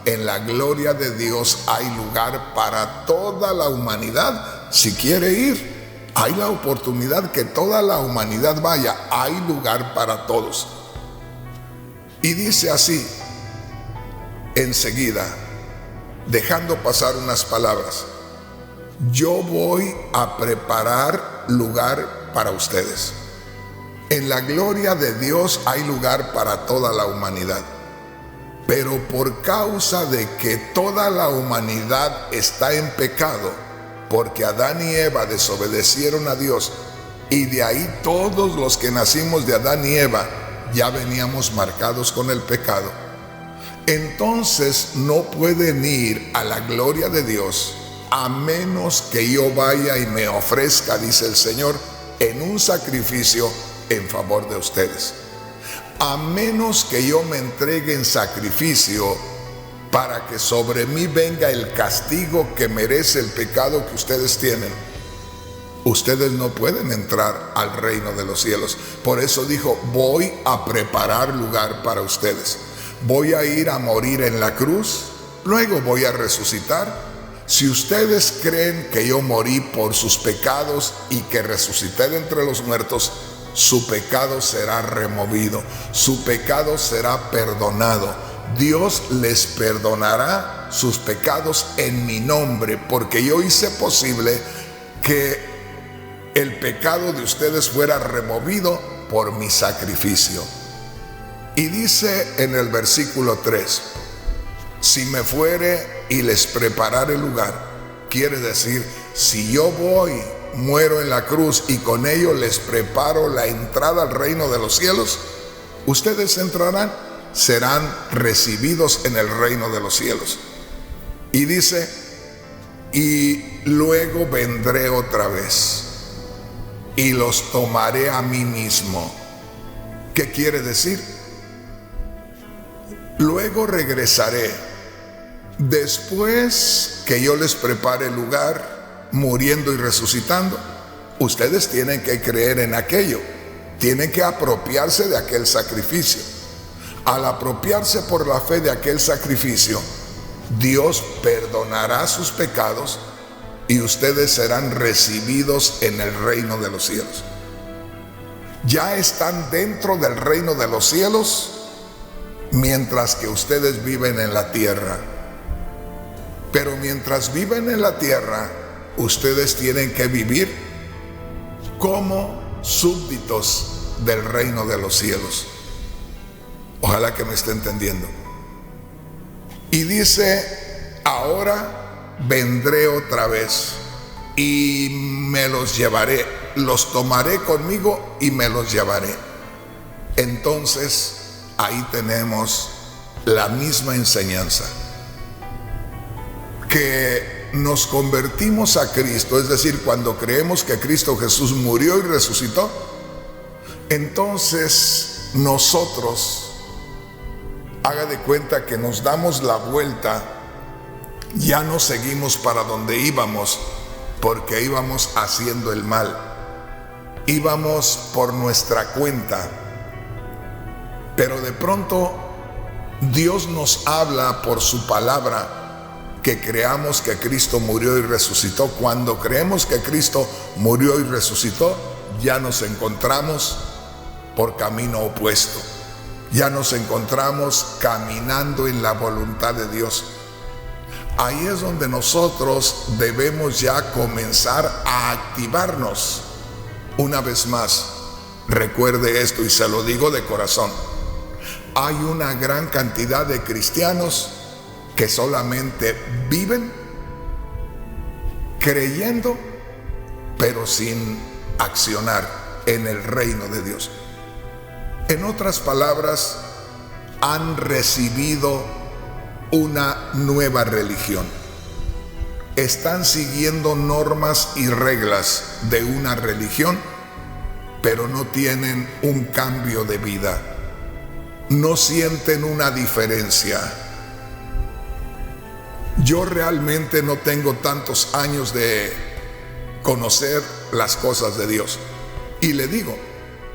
En la gloria de Dios hay lugar para toda la humanidad. Si quiere ir, hay la oportunidad que toda la humanidad vaya. Hay lugar para todos. Y dice así, enseguida, dejando pasar unas palabras: yo voy a preparar lugar para ustedes. En la gloria de Dios hay lugar para toda la humanidad. Pero por causa de que toda la humanidad está en pecado, porque Adán y Eva desobedecieron a Dios, y de ahí todos los que nacimos de Adán y Eva ya veníamos marcados con el pecado, entonces no pueden ir a la gloria de Dios a menos que yo vaya y me ofrezca, dice el Señor, en un sacrificio en favor de ustedes. A menos que yo me entregue en sacrificio para que sobre mí venga el castigo que merece el pecado que ustedes tienen, ustedes no pueden entrar al reino de los cielos. Por eso dijo: voy a preparar lugar para ustedes. Voy a ir a morir en la cruz, luego voy a resucitar. Si ustedes creen que yo morí por sus pecados y que resucité de entre los muertos, su pecado será removido, su pecado será perdonado. Dios les perdonará sus pecados en mi nombre, porque yo hice posible que el pecado de ustedes fuera removido por mi sacrificio. Y dice en el versículo 3: si me fuere y les preparare lugar, quiere decir, si yo voy, muero en la cruz y con ello les preparo la entrada al reino de los cielos, ustedes entrarán, serán recibidos en el reino de los cielos. Y dice: y luego vendré otra vez y los tomaré a mí mismo. ¿Qué quiere decir? Luego regresaré, después que yo les prepare lugar, muriendo y resucitando. Ustedes tienen que creer en aquello, tienen que apropiarse de aquel sacrificio. Al apropiarse por la fe de aquel sacrificio, Dios perdonará sus pecados y ustedes serán recibidos en el reino de los cielos. Ya están dentro del reino de los cielos mientras que ustedes viven en la tierra. Pero mientras viven en la tierra, ustedes tienen que vivir como súbditos del reino de los cielos. Ojalá que me esté entendiendo. Y dice: ahora vendré otra vez y me los llevaré, los tomaré conmigo y me los llevaré. Entonces ahí tenemos la misma enseñanza, que nos convertimos a Cristo, es decir, cuando creemos que Cristo Jesús murió y resucitó, entonces nosotros, haga de cuenta que nos damos la vuelta, ya no seguimos para donde íbamos, porque íbamos haciendo el mal, íbamos por nuestra cuenta, pero de pronto Dios nos habla por su palabra que creamos que Cristo murió y resucitó. Cuando creemos que Cristo murió y resucitó, ya nos encontramos por camino opuesto. Ya nos encontramos caminando en la voluntad de Dios. Ahí es donde nosotros debemos ya comenzar a activarnos. Una vez más, recuerde esto y se lo digo de corazón. Hay una gran cantidad de cristianos que solamente viven creyendo, pero sin accionar en el reino de Dios. En otras palabras, han recibido una nueva religión. Están siguiendo normas y reglas de una religión, pero no tienen un cambio de vida. No sienten una diferencia. Yo realmente no tengo tantos años de conocer las cosas de Dios. Y le digo,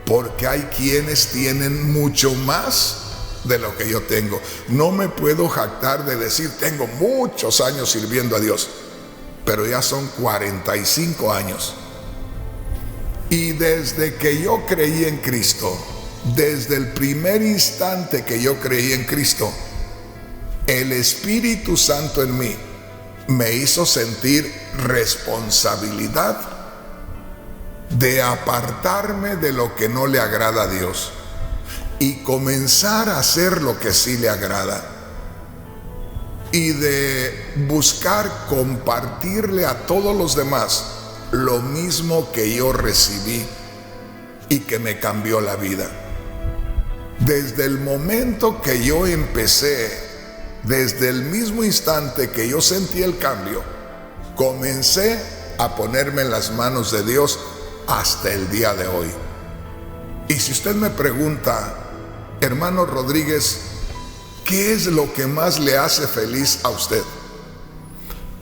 porque hay quienes tienen mucho más de lo que yo tengo. No me puedo jactar de decir, tengo muchos años sirviendo a Dios, pero ya son 45 años. Y desde que yo creí en Cristo, desde el primer instante que yo creí en Cristo, el Espíritu Santo en mí me hizo sentir responsabilidad de apartarme de lo que no le agrada a Dios y comenzar a hacer lo que sí le agrada, y de buscar compartirle a todos los demás lo mismo que yo recibí y que me cambió la vida. Desde el momento que yo empecé, desde el mismo instante que yo sentí el cambio, comencé a ponerme en las manos de Dios hasta el día de hoy. Y si usted me pregunta, hermano Rodríguez, ¿qué es lo que más le hace feliz a usted?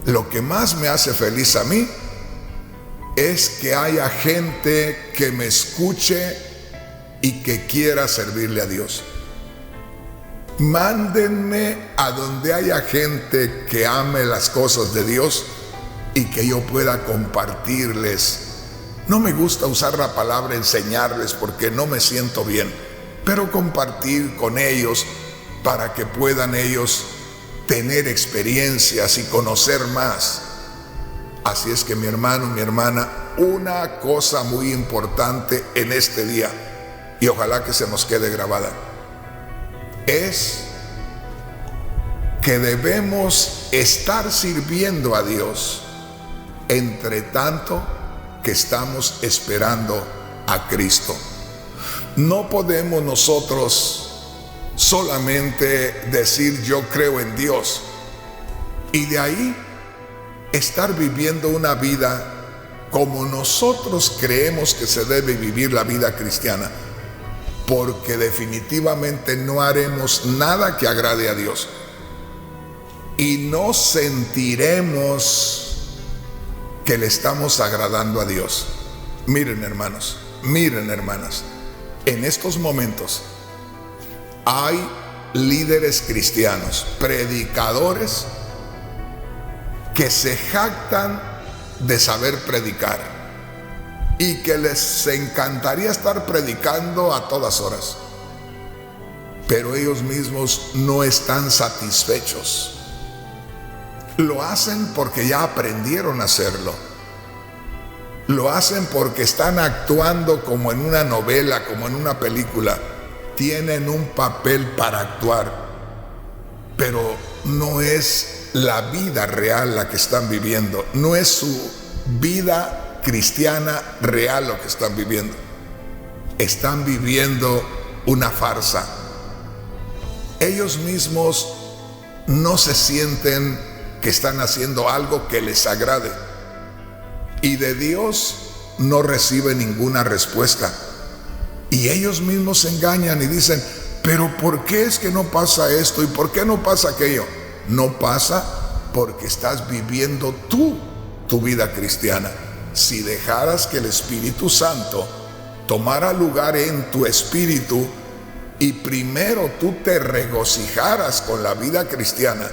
Lo que más me hace feliz a mí es que haya gente que me escuche y que quiera servirle a Dios. Mándenme a donde haya gente que ame las cosas de Dios y que yo pueda compartirles. No me gusta usar la palabra enseñarles porque no me siento bien, pero compartir con ellos para que puedan ellos tener experiencias y conocer más. Así es que mi hermano, mi hermana, una cosa muy importante en este día, y ojalá que se nos quede grabada, es que debemos estar sirviendo a Dios entre tanto que estamos esperando a Cristo. No podemos nosotros solamente decir yo creo en Dios y de ahí estar viviendo una vida como nosotros creemos que se debe vivir la vida cristiana, porque definitivamente no haremos nada que agrade a Dios y no sentiremos que le estamos agradando a Dios. Miren, hermanos, miren, hermanas, en estos momentos hay líderes cristianos, predicadores que se jactan de saber predicar y que les encantaría estar predicando a todas horas, pero ellos mismos no están satisfechos. Lo hacen porque ya aprendieron a hacerlo. Lo hacen porque están actuando como en una novela, como en una película. Tienen un papel para actuar, pero no es la vida real la que están viviendo. No es su vida cristiana real lo que están viviendo. Están viviendo una farsa. Ellos mismos no se sienten que están haciendo algo que les agrade, y de Dios no reciben ninguna respuesta, y ellos mismos se engañan y dicen, pero ¿por qué es que no pasa esto? ¿Y por qué no pasa aquello? No pasa porque estás viviendo tú tu vida cristiana. Si dejaras que el Espíritu Santo tomara lugar en tu espíritu y primero tú te regocijaras con la vida cristiana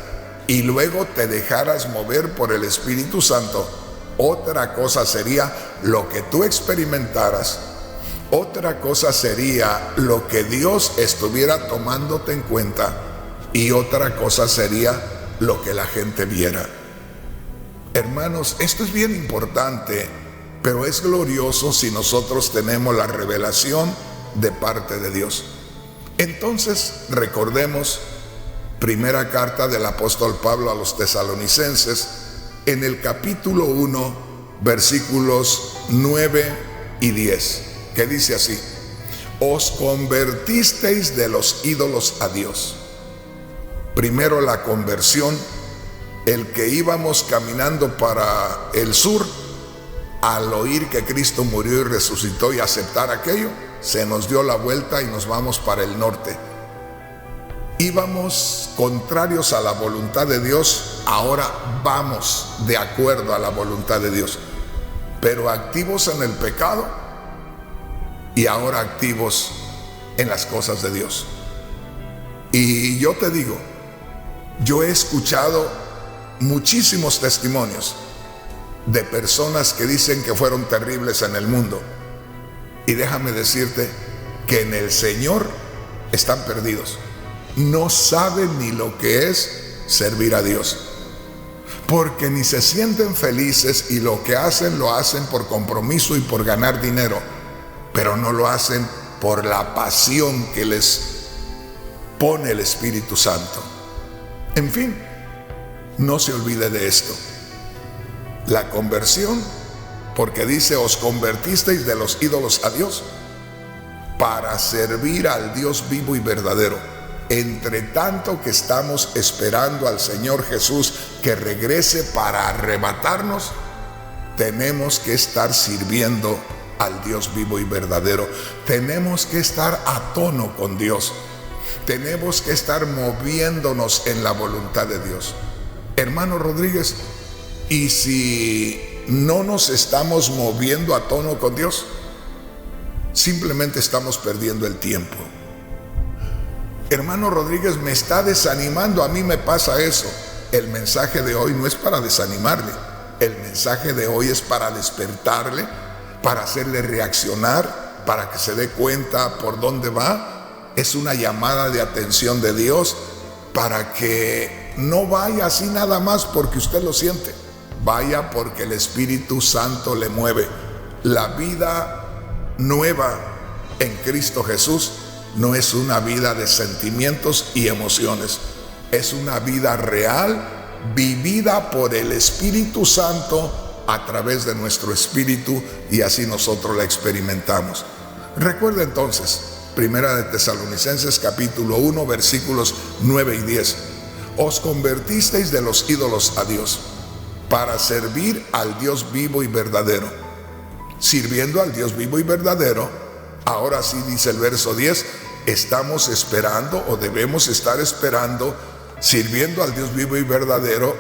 y luego te dejaras mover por el Espíritu Santo, Otra cosa sería lo que tú experimentaras. Otra cosa sería lo que Dios estuviera tomándote en cuenta. Y otra cosa sería lo que la gente viera. Hermanos, esto es bien importante, pero es glorioso si nosotros tenemos la revelación de parte de Dios. Entonces, recordemos primera carta del apóstol Pablo a los tesalonicenses, en el capítulo 1, versículos 9 y 10, que dice así: os convertisteis de los ídolos a Dios. Primero la conversión, el que íbamos caminando para el sur, al oír que Cristo murió y resucitó y aceptar aquello, se nos dio la vuelta y nos vamos para el norte. Íbamos contrarios a la voluntad de Dios, ahora vamos de acuerdo a la voluntad de Dios, pero activos en el pecado y ahora activos en las cosas de Dios. Y yo te digo, yo he escuchado muchísimos testimonios de personas que dicen que fueron terribles en el mundo, y déjame decirte que en el Señor están perdidos. No saben ni lo que es servir a Dios, porque ni se sienten felices, y lo que hacen lo hacen por compromiso y por ganar dinero, pero no lo hacen por la pasión que les pone el Espíritu Santo. En fin, no se olvide de esto. La conversión, porque dice: os convertisteis de los ídolos a Dios para servir al Dios vivo y verdadero. Entre tanto que estamos esperando al Señor Jesús que regrese para arrebatarnos, tenemos que estar sirviendo al Dios vivo y verdadero. Tenemos que estar a tono con Dios. Tenemos que estar moviéndonos en la voluntad de Dios. Hermano Rodríguez, ¿y si no nos estamos moviendo a tono con Dios? Simplemente estamos perdiendo el tiempo. Hermano Rodríguez, me está desanimando, a mí me pasa eso. El mensaje de hoy no es para desanimarle. El mensaje de hoy es para despertarle, para hacerle reaccionar, para que se dé cuenta por dónde va. Es una llamada de atención de Dios para que no vaya así nada más porque usted lo siente. Vaya porque el Espíritu Santo le mueve. La vida nueva en Cristo Jesús no es una vida de sentimientos y emociones. Es una vida real, vivida por el Espíritu Santo a través de nuestro espíritu, y así nosotros la experimentamos. Recuerda entonces, Primera de Tesalonicenses capítulo 1, versículos 9 y 10. Os convertisteis de los ídolos a Dios para servir al Dios vivo y verdadero. Sirviendo al Dios vivo y verdadero, ahora sí dice el verso 10, estamos esperando, o debemos estar esperando, sirviendo al Dios vivo y verdadero,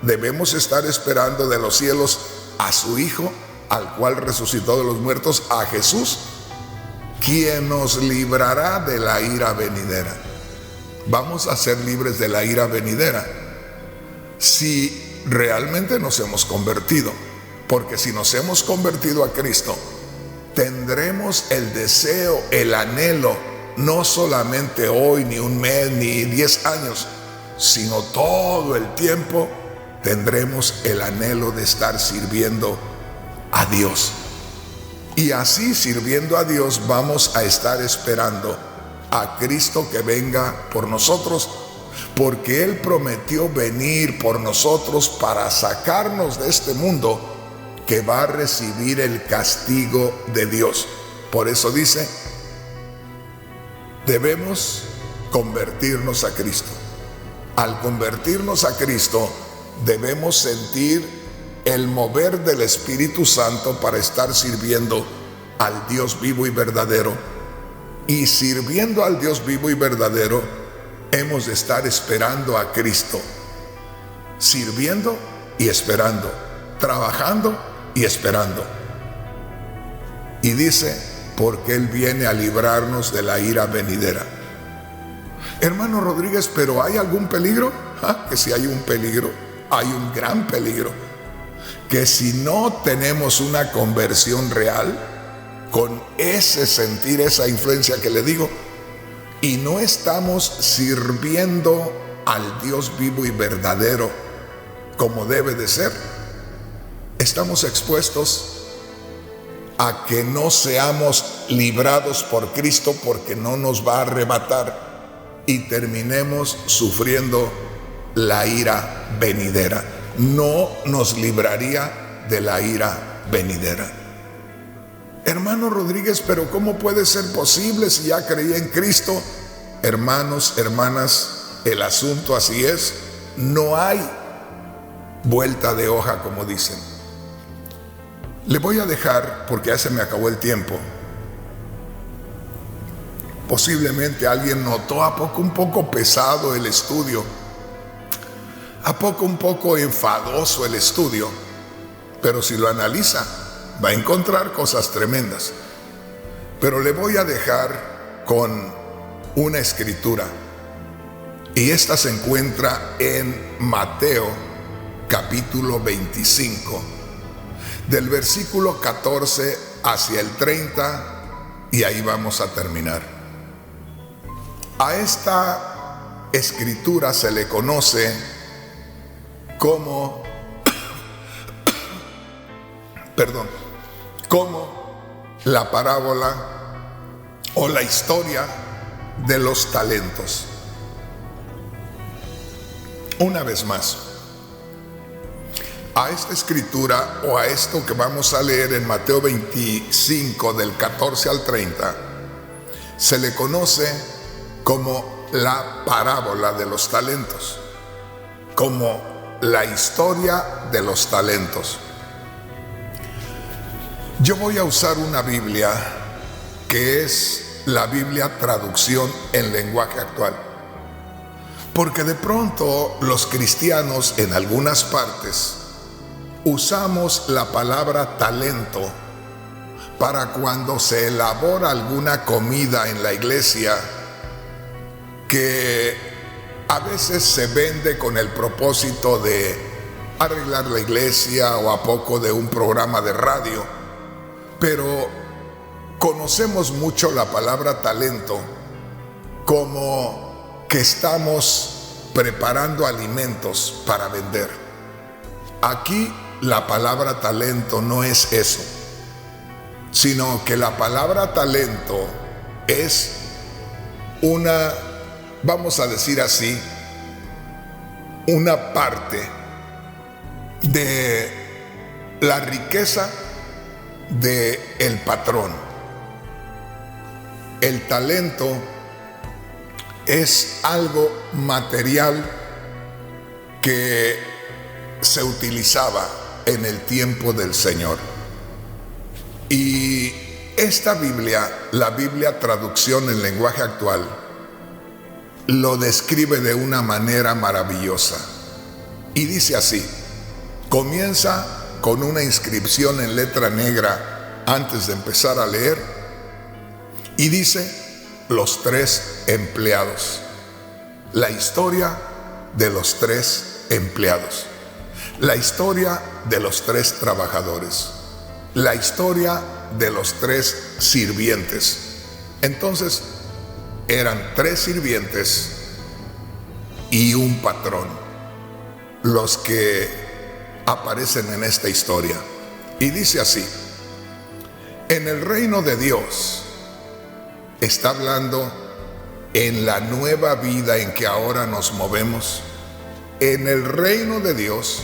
debemos estar esperando de los cielos a su Hijo, al cual resucitó de los muertos, a Jesús, quien nos librará de la ira venidera. Vamos a ser libres de la ira venidera si realmente nos hemos convertido, porque si nos hemos convertido a Cristo, tendremos el deseo, el anhelo, no solamente hoy, ni un mes, ni 10 años, sino todo el tiempo tendremos el anhelo de estar sirviendo a Dios. Y así, sirviendo a Dios, vamos a estar esperando a Cristo que venga por nosotros, porque Él prometió venir por nosotros para sacarnos de este mundo que va a recibir el castigo de Dios. Por eso dice, debemos convertirnos a Cristo. Al convertirnos a Cristo, debemos sentir el mover del Espíritu Santo para estar sirviendo al Dios vivo y verdadero. Y sirviendo al Dios vivo y verdadero, hemos de estar esperando a Cristo. Sirviendo y esperando, trabajando y esperando. Y dice, porque Él viene a librarnos de la ira venidera. Hermano Rodríguez, ¿pero hay algún peligro? Que si hay un peligro, hay un gran peligro. que si no tenemos una conversión real, con ese sentir, esa influencia que le digo, y no estamos sirviendo al Dios vivo y verdadero como debe de ser, estamos expuestos a que no seamos librados por Cristo, porque no nos va a arrebatar y terminemos sufriendo la ira venidera. No nos libraría de la ira venidera. Hermano Rodríguez, pero ¿cómo puede ser posible si ya creí en Cristo? Hermanos, hermanas, el asunto así es. No hay vuelta de hoja, como dicen. Le voy a dejar, porque ya se me acabó el tiempo. Posiblemente alguien notó a poco un poco pesado el estudio, a poco un poco enfadoso el estudio, pero si lo analiza va a encontrar cosas tremendas. Pero le voy a dejar con una escritura, y esta se encuentra en Mateo capítulo 25, del versículo 14 hacia el 30, y ahí vamos a terminar. A esta escritura se le conoce como la parábola o la historia de los talentos. Una vez más, a esta escritura o a esto que vamos a leer en Mateo 25 del 14 al 30 se le conoce como la parábola de los talentos, como la historia de los talentos. Yo voy a usar una Biblia que es la Biblia traducción en lenguaje actual, porque de pronto los cristianos en algunas partes usamos la palabra talento para cuando se elabora alguna comida en la iglesia que a veces se vende con el propósito de arreglar la iglesia o a poco de un programa de radio, pero conocemos mucho la palabra talento como que estamos preparando alimentos para vender. Aquí la palabra talento no es eso, sino que la palabra talento es una, vamos a decir así, una parte de la riqueza del patrón. El talento es algo material que se utilizaba en el tiempo del Señor. Y esta Biblia, la Biblia traducción en lenguaje actual, lo describe de una manera maravillosa. Y dice así, comienza con una inscripción en letra negra antes de empezar a leer, y dice los tres empleados, la historia de los tres empleados, la historia de los tres trabajadores, la historia de los tres sirvientes. Entonces eran tres sirvientes y un patrón los que aparecen en esta historia. Y dice así: en el reino de Dios, está hablando en la nueva vida en que ahora nos movemos, en el reino de Dios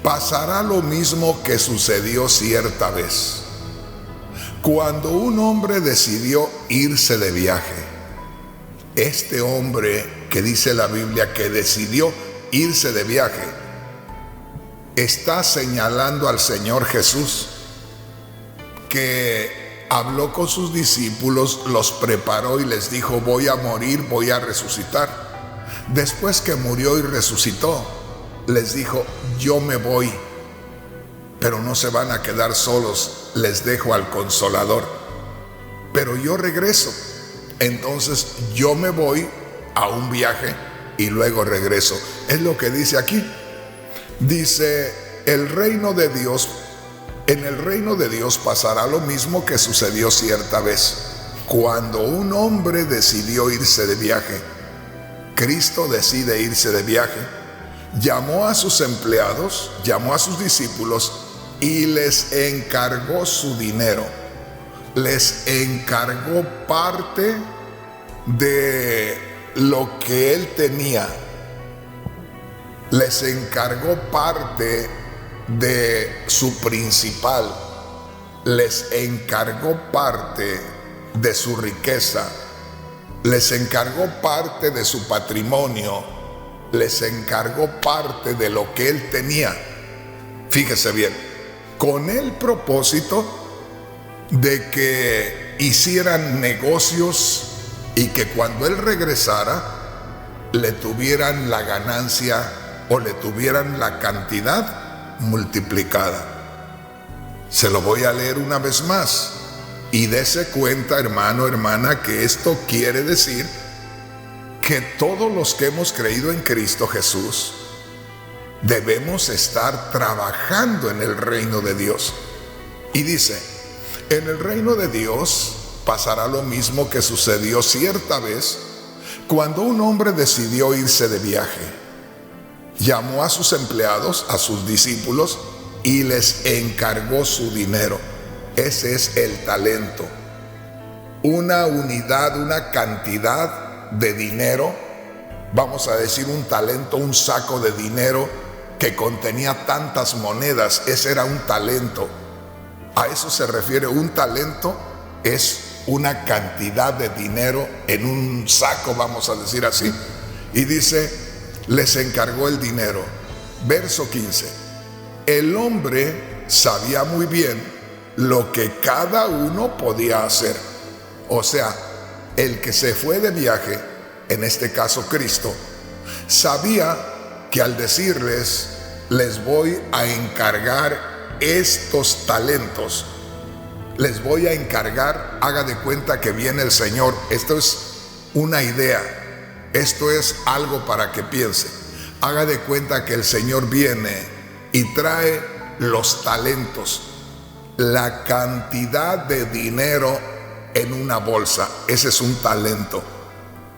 pasará lo mismo que sucedió cierta vez, cuando un hombre decidió irse de viaje. Este hombre que dice la Biblia que decidió irse de viaje, está señalando al Señor Jesús, que habló con sus discípulos, los preparó y les dijo: voy a morir, voy a resucitar. Después que murió y resucitó, les dijo: yo me voy, pero no se van a quedar solos, les dejo al Consolador, pero yo regreso. Entonces yo me voy a un viaje y luego regreso. Es lo que dice aquí. Dice: el reino de Dios, en el reino de Dios pasará lo mismo que sucedió cierta vez, cuando un hombre decidió irse de viaje. Cristo decide irse de viaje, llamó a sus empleados, llamó a sus discípulos y les encargó su dinero. Les encargó parte de lo que él tenía. Les encargó parte de su principal. Les encargó parte de su riqueza. Les encargó parte de su patrimonio. Les encargó parte de lo que él tenía. Fíjese bien, con el propósito de que hicieran negocios y que cuando él regresara le tuvieran la ganancia o le tuvieran la cantidad multiplicada. Se lo voy a leer una vez más y dése cuenta, hermano, hermana, que esto quiere decir que todos los que hemos creído en Cristo Jesús debemos estar trabajando en el reino de Dios. Y dice, en el reino de Dios pasará lo mismo que sucedió cierta vez cuando un hombre decidió irse de viaje. Llamó a sus empleados, a sus discípulos, y les encargó su dinero. Ese es el talento. Una unidad, una cantidad de dinero, vamos a decir un talento, un saco de dinero que contenía tantas monedas. Ese era un talento. A eso se refiere un talento, es una cantidad de dinero en un saco, vamos a decir así. Y dice, les encargó el dinero. Verso 15. El hombre sabía muy bien lo que cada uno podía hacer. O sea, el que se fue de viaje, en este caso Cristo, sabía que al decirles, les voy a encargar estos talentos, les voy a encargar, haga de cuenta que viene el Señor. Esto es una idea. Esto es algo para que piense. Haga de cuenta que el Señor viene y trae los talentos, la cantidad de dinero en una bolsa. Ese es un talento,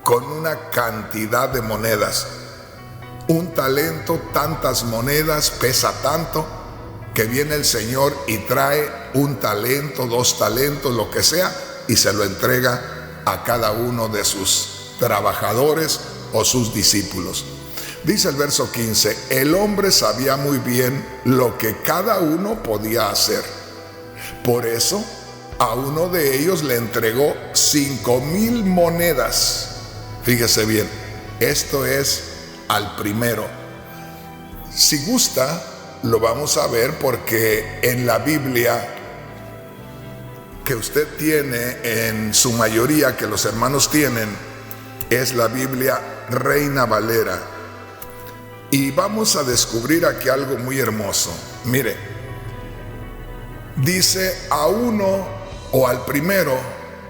con una cantidad de monedas. Un talento, tantas monedas, pesa tanto, que viene el Señor y trae un talento, 2 talentos, lo que sea, y se lo entrega a cada uno de sus trabajadores o sus discípulos. Dice el verso 15, el hombre sabía muy bien lo que cada uno podía hacer. Por eso a uno de ellos le entregó 5,000 monedas. Fíjese bien, esto es al primero. Si gusta, lo vamos a ver porque en la Biblia que usted tiene, en su mayoría, que los hermanos tienen, es la Biblia Reina Valera. Y vamos a descubrir aquí algo muy hermoso. Mire, dice a uno o al primero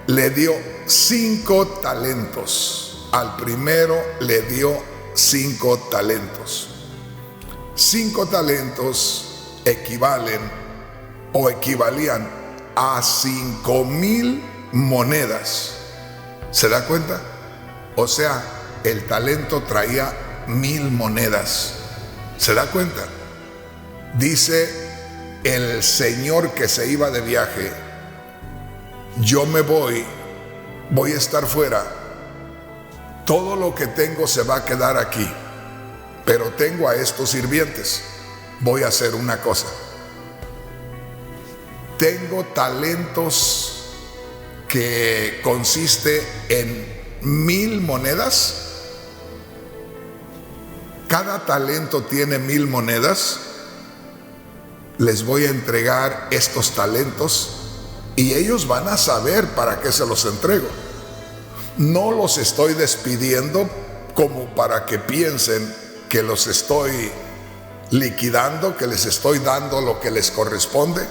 le dio 5 talentos. Al primero le dio 5 talentos. 5 talentos equivalen o equivalían a 5,000 monedas. ¿Se da cuenta? O sea, el talento traía 1,000 monedas. ¿Se da cuenta? Dice el señor que se iba de viaje, yo me voy a estar fuera, todo lo que tengo se va a quedar aquí, pero tengo a estos sirvientes. Voy a hacer una cosa, tengo talentos que consiste en 1,000 monedas. Cada talento tiene 1,000 monedas. Les voy a entregar estos talentos y ellos van a saber para qué se los entrego. No los estoy despidiendo como para que piensen que los estoy liquidando, que les estoy dando lo que les corresponde.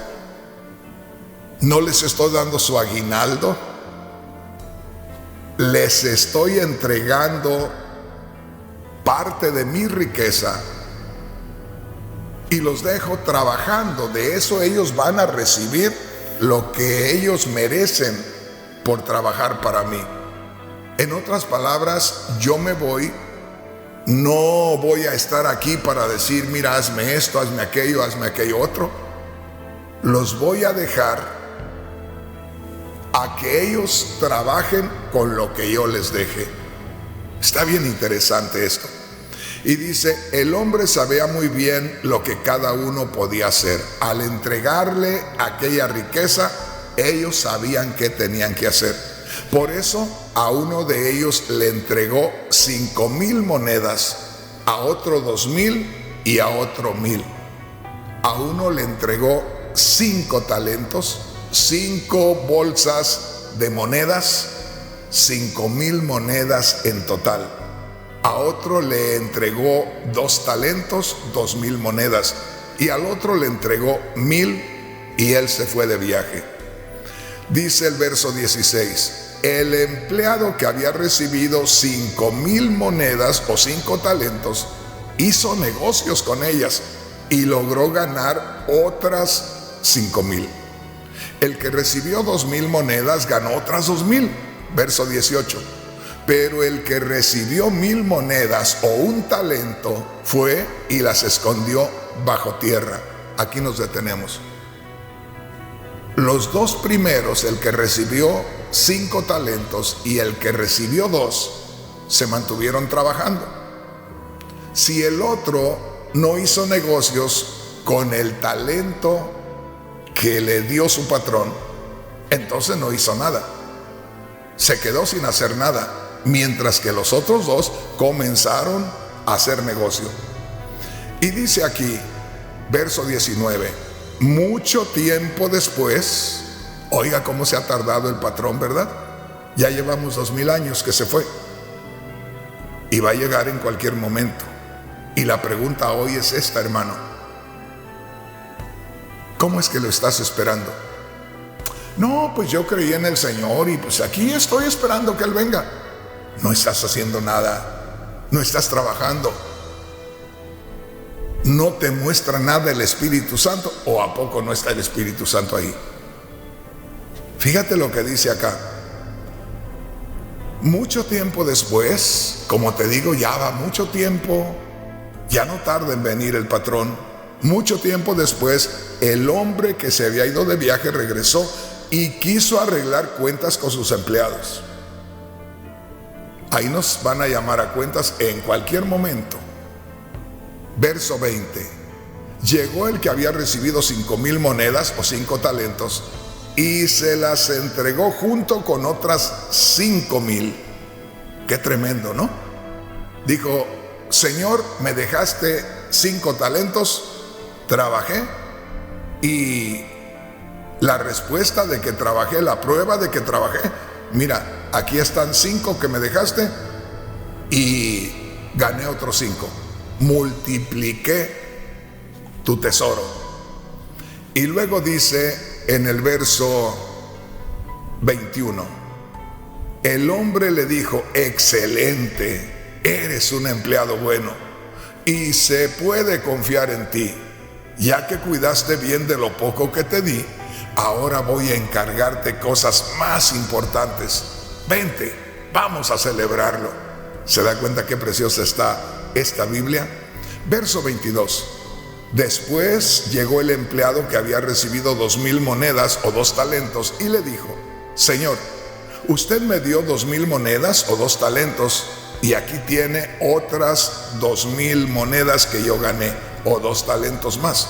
No les estoy dando su aguinaldo. Les estoy entregando parte de mi riqueza y los dejo trabajando. De eso ellos van a recibir lo que ellos merecen por trabajar para mí. En otras palabras, yo me voy. No voy a estar aquí para decir, mira, hazme esto, hazme aquello otro. Los voy a dejar a que ellos trabajen con lo que yo les deje. Está bien interesante esto. Y dice, el hombre sabía muy bien lo que cada uno podía hacer. Al entregarle aquella riqueza, ellos sabían qué tenían que hacer. Por eso a uno de ellos le entregó 5,000 monedas, a otro 2,000 y a otro 1,000. A uno le entregó 5 talentos, 5 bolsas de monedas, 5,000 monedas en total. A otro le entregó 2 talentos, 2,000 monedas. Y al otro le entregó 1,000 y él se fue de viaje. Dice el verso 16, el empleado que había recibido 5,000 monedas o 5 talentos, hizo negocios con ellas y logró ganar otras 5,000. El que recibió 2,000 monedas ganó otras 2,000. Verso 18. Pero el que recibió 1,000 monedas o un talento fue y las escondió bajo tierra. Aquí nos detenemos. Los 2 primeros, el que recibió 5 talentos y el que recibió 2, se mantuvieron trabajando. Si el otro no hizo negocios con el talento que le dio su patrón, entonces no hizo nada. Se quedó sin hacer nada, mientras que los otros 2 comenzaron a hacer negocio. Y dice aquí, verso 19, mucho tiempo después, oiga cómo se ha tardado el patrón, ¿verdad? Ya llevamos 2,000 años que se fue y va a llegar en cualquier momento. Y la pregunta hoy es esta, hermano: ¿cómo es que lo estás esperando? No, pues yo creí en el Señor y pues aquí estoy esperando que Él venga. No estás haciendo nada, no estás trabajando, no te muestra nada el Espíritu Santo. ¿O a poco no está el Espíritu Santo ahí? Fíjate lo que dice acá. Mucho tiempo después, como te digo, ya va mucho tiempo, ya no tarda en venir el patrón. Mucho tiempo después, el hombre que se había ido de viaje regresó y quiso arreglar cuentas con sus empleados. Ahí nos van a llamar a cuentas en cualquier momento. Verso 20. Llegó el que había recibido 5,000 monedas o 5 talentos y se las entregó junto con otras 5,000. Qué tremendo, ¿no? Dijo, Señor, me dejaste 5 talentos, trabajé y la respuesta de que trabajé, la prueba de que trabajé, mira, aquí están 5 que me dejaste y gané otros 5. Multipliqué tu tesoro. Y luego dice en el verso 21, el hombre le dijo, excelente, eres un empleado bueno y se puede confiar en ti. Ya que cuidaste bien de lo poco que te di, ahora voy a encargarte cosas más importantes. Vente, vamos a celebrarlo. ¿Se da cuenta qué preciosa está esta Biblia? Verso 22. Después llegó el empleado que había recibido 2,000 monedas o 2 talentos y le dijo, Señor, usted me dio 2,000 monedas o 2 talentos y aquí tiene otras 2,000 monedas que yo gané o 2 talentos más.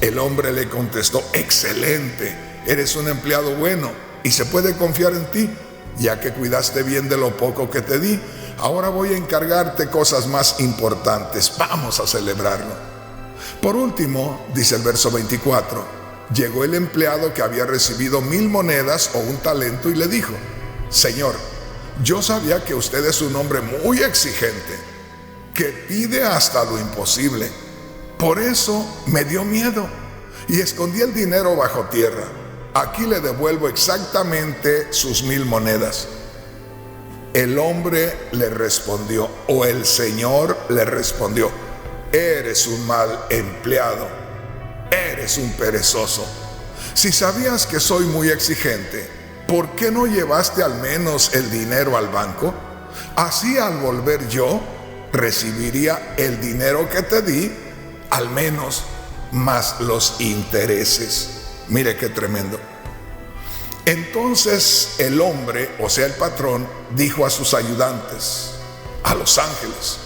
El hombre le contestó, excelente, eres un empleado bueno y se puede confiar en ti, ya que cuidaste bien de lo poco que te di. Ahora voy a encargarte cosas más importantes, vamos a celebrarlo. Por último, dice el verso 24, llegó el empleado que había recibido 1,000 monedas o un talento y le dijo, Señor, yo sabía que usted es un hombre muy exigente, que pide hasta lo imposible. Por eso me dio miedo y escondí el dinero bajo tierra. Aquí le devuelvo exactamente sus 1,000 monedas. El hombre le respondió, o el Señor le respondió, eres un mal empleado, eres un perezoso. Si sabías que soy muy exigente, ¿por qué no llevaste al menos el dinero al banco? Así al volver yo, recibiría el dinero que te di, al menos más los intereses. Mire qué tremendo. Entonces el hombre, o sea el patrón, dijo a sus ayudantes, a los ángeles: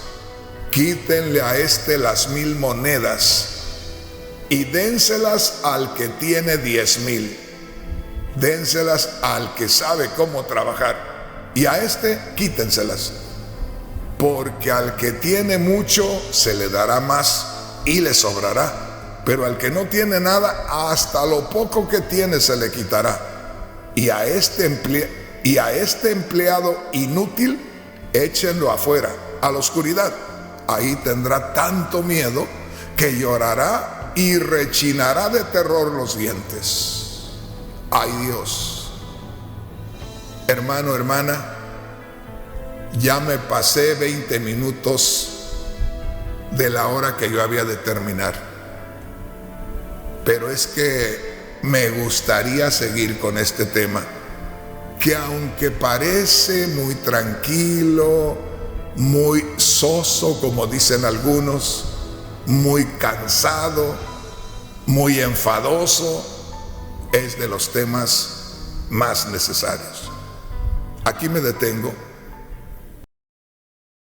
quítenle a este las 1000 monedas y dénselas al que tiene 10,000. Dénselas al que sabe cómo trabajar, y a este quítenselas, porque al que tiene mucho se le dará más y le sobrará, pero al que no tiene nada, hasta lo poco que tiene se le quitará. Y a este empleado inútil, échenlo afuera, a la oscuridad. Ahí tendrá tanto miedo que llorará y rechinará de terror los dientes. ¡Ay, Dios! Hermano, hermana, ya me pasé 20 minutos de la hora que yo había de terminar. Pero es que me gustaría seguir con este tema, que aunque parece muy tranquilo, muy soso, como dicen algunos, muy cansado, muy enfadoso, es de los temas más necesarios. Aquí me detengo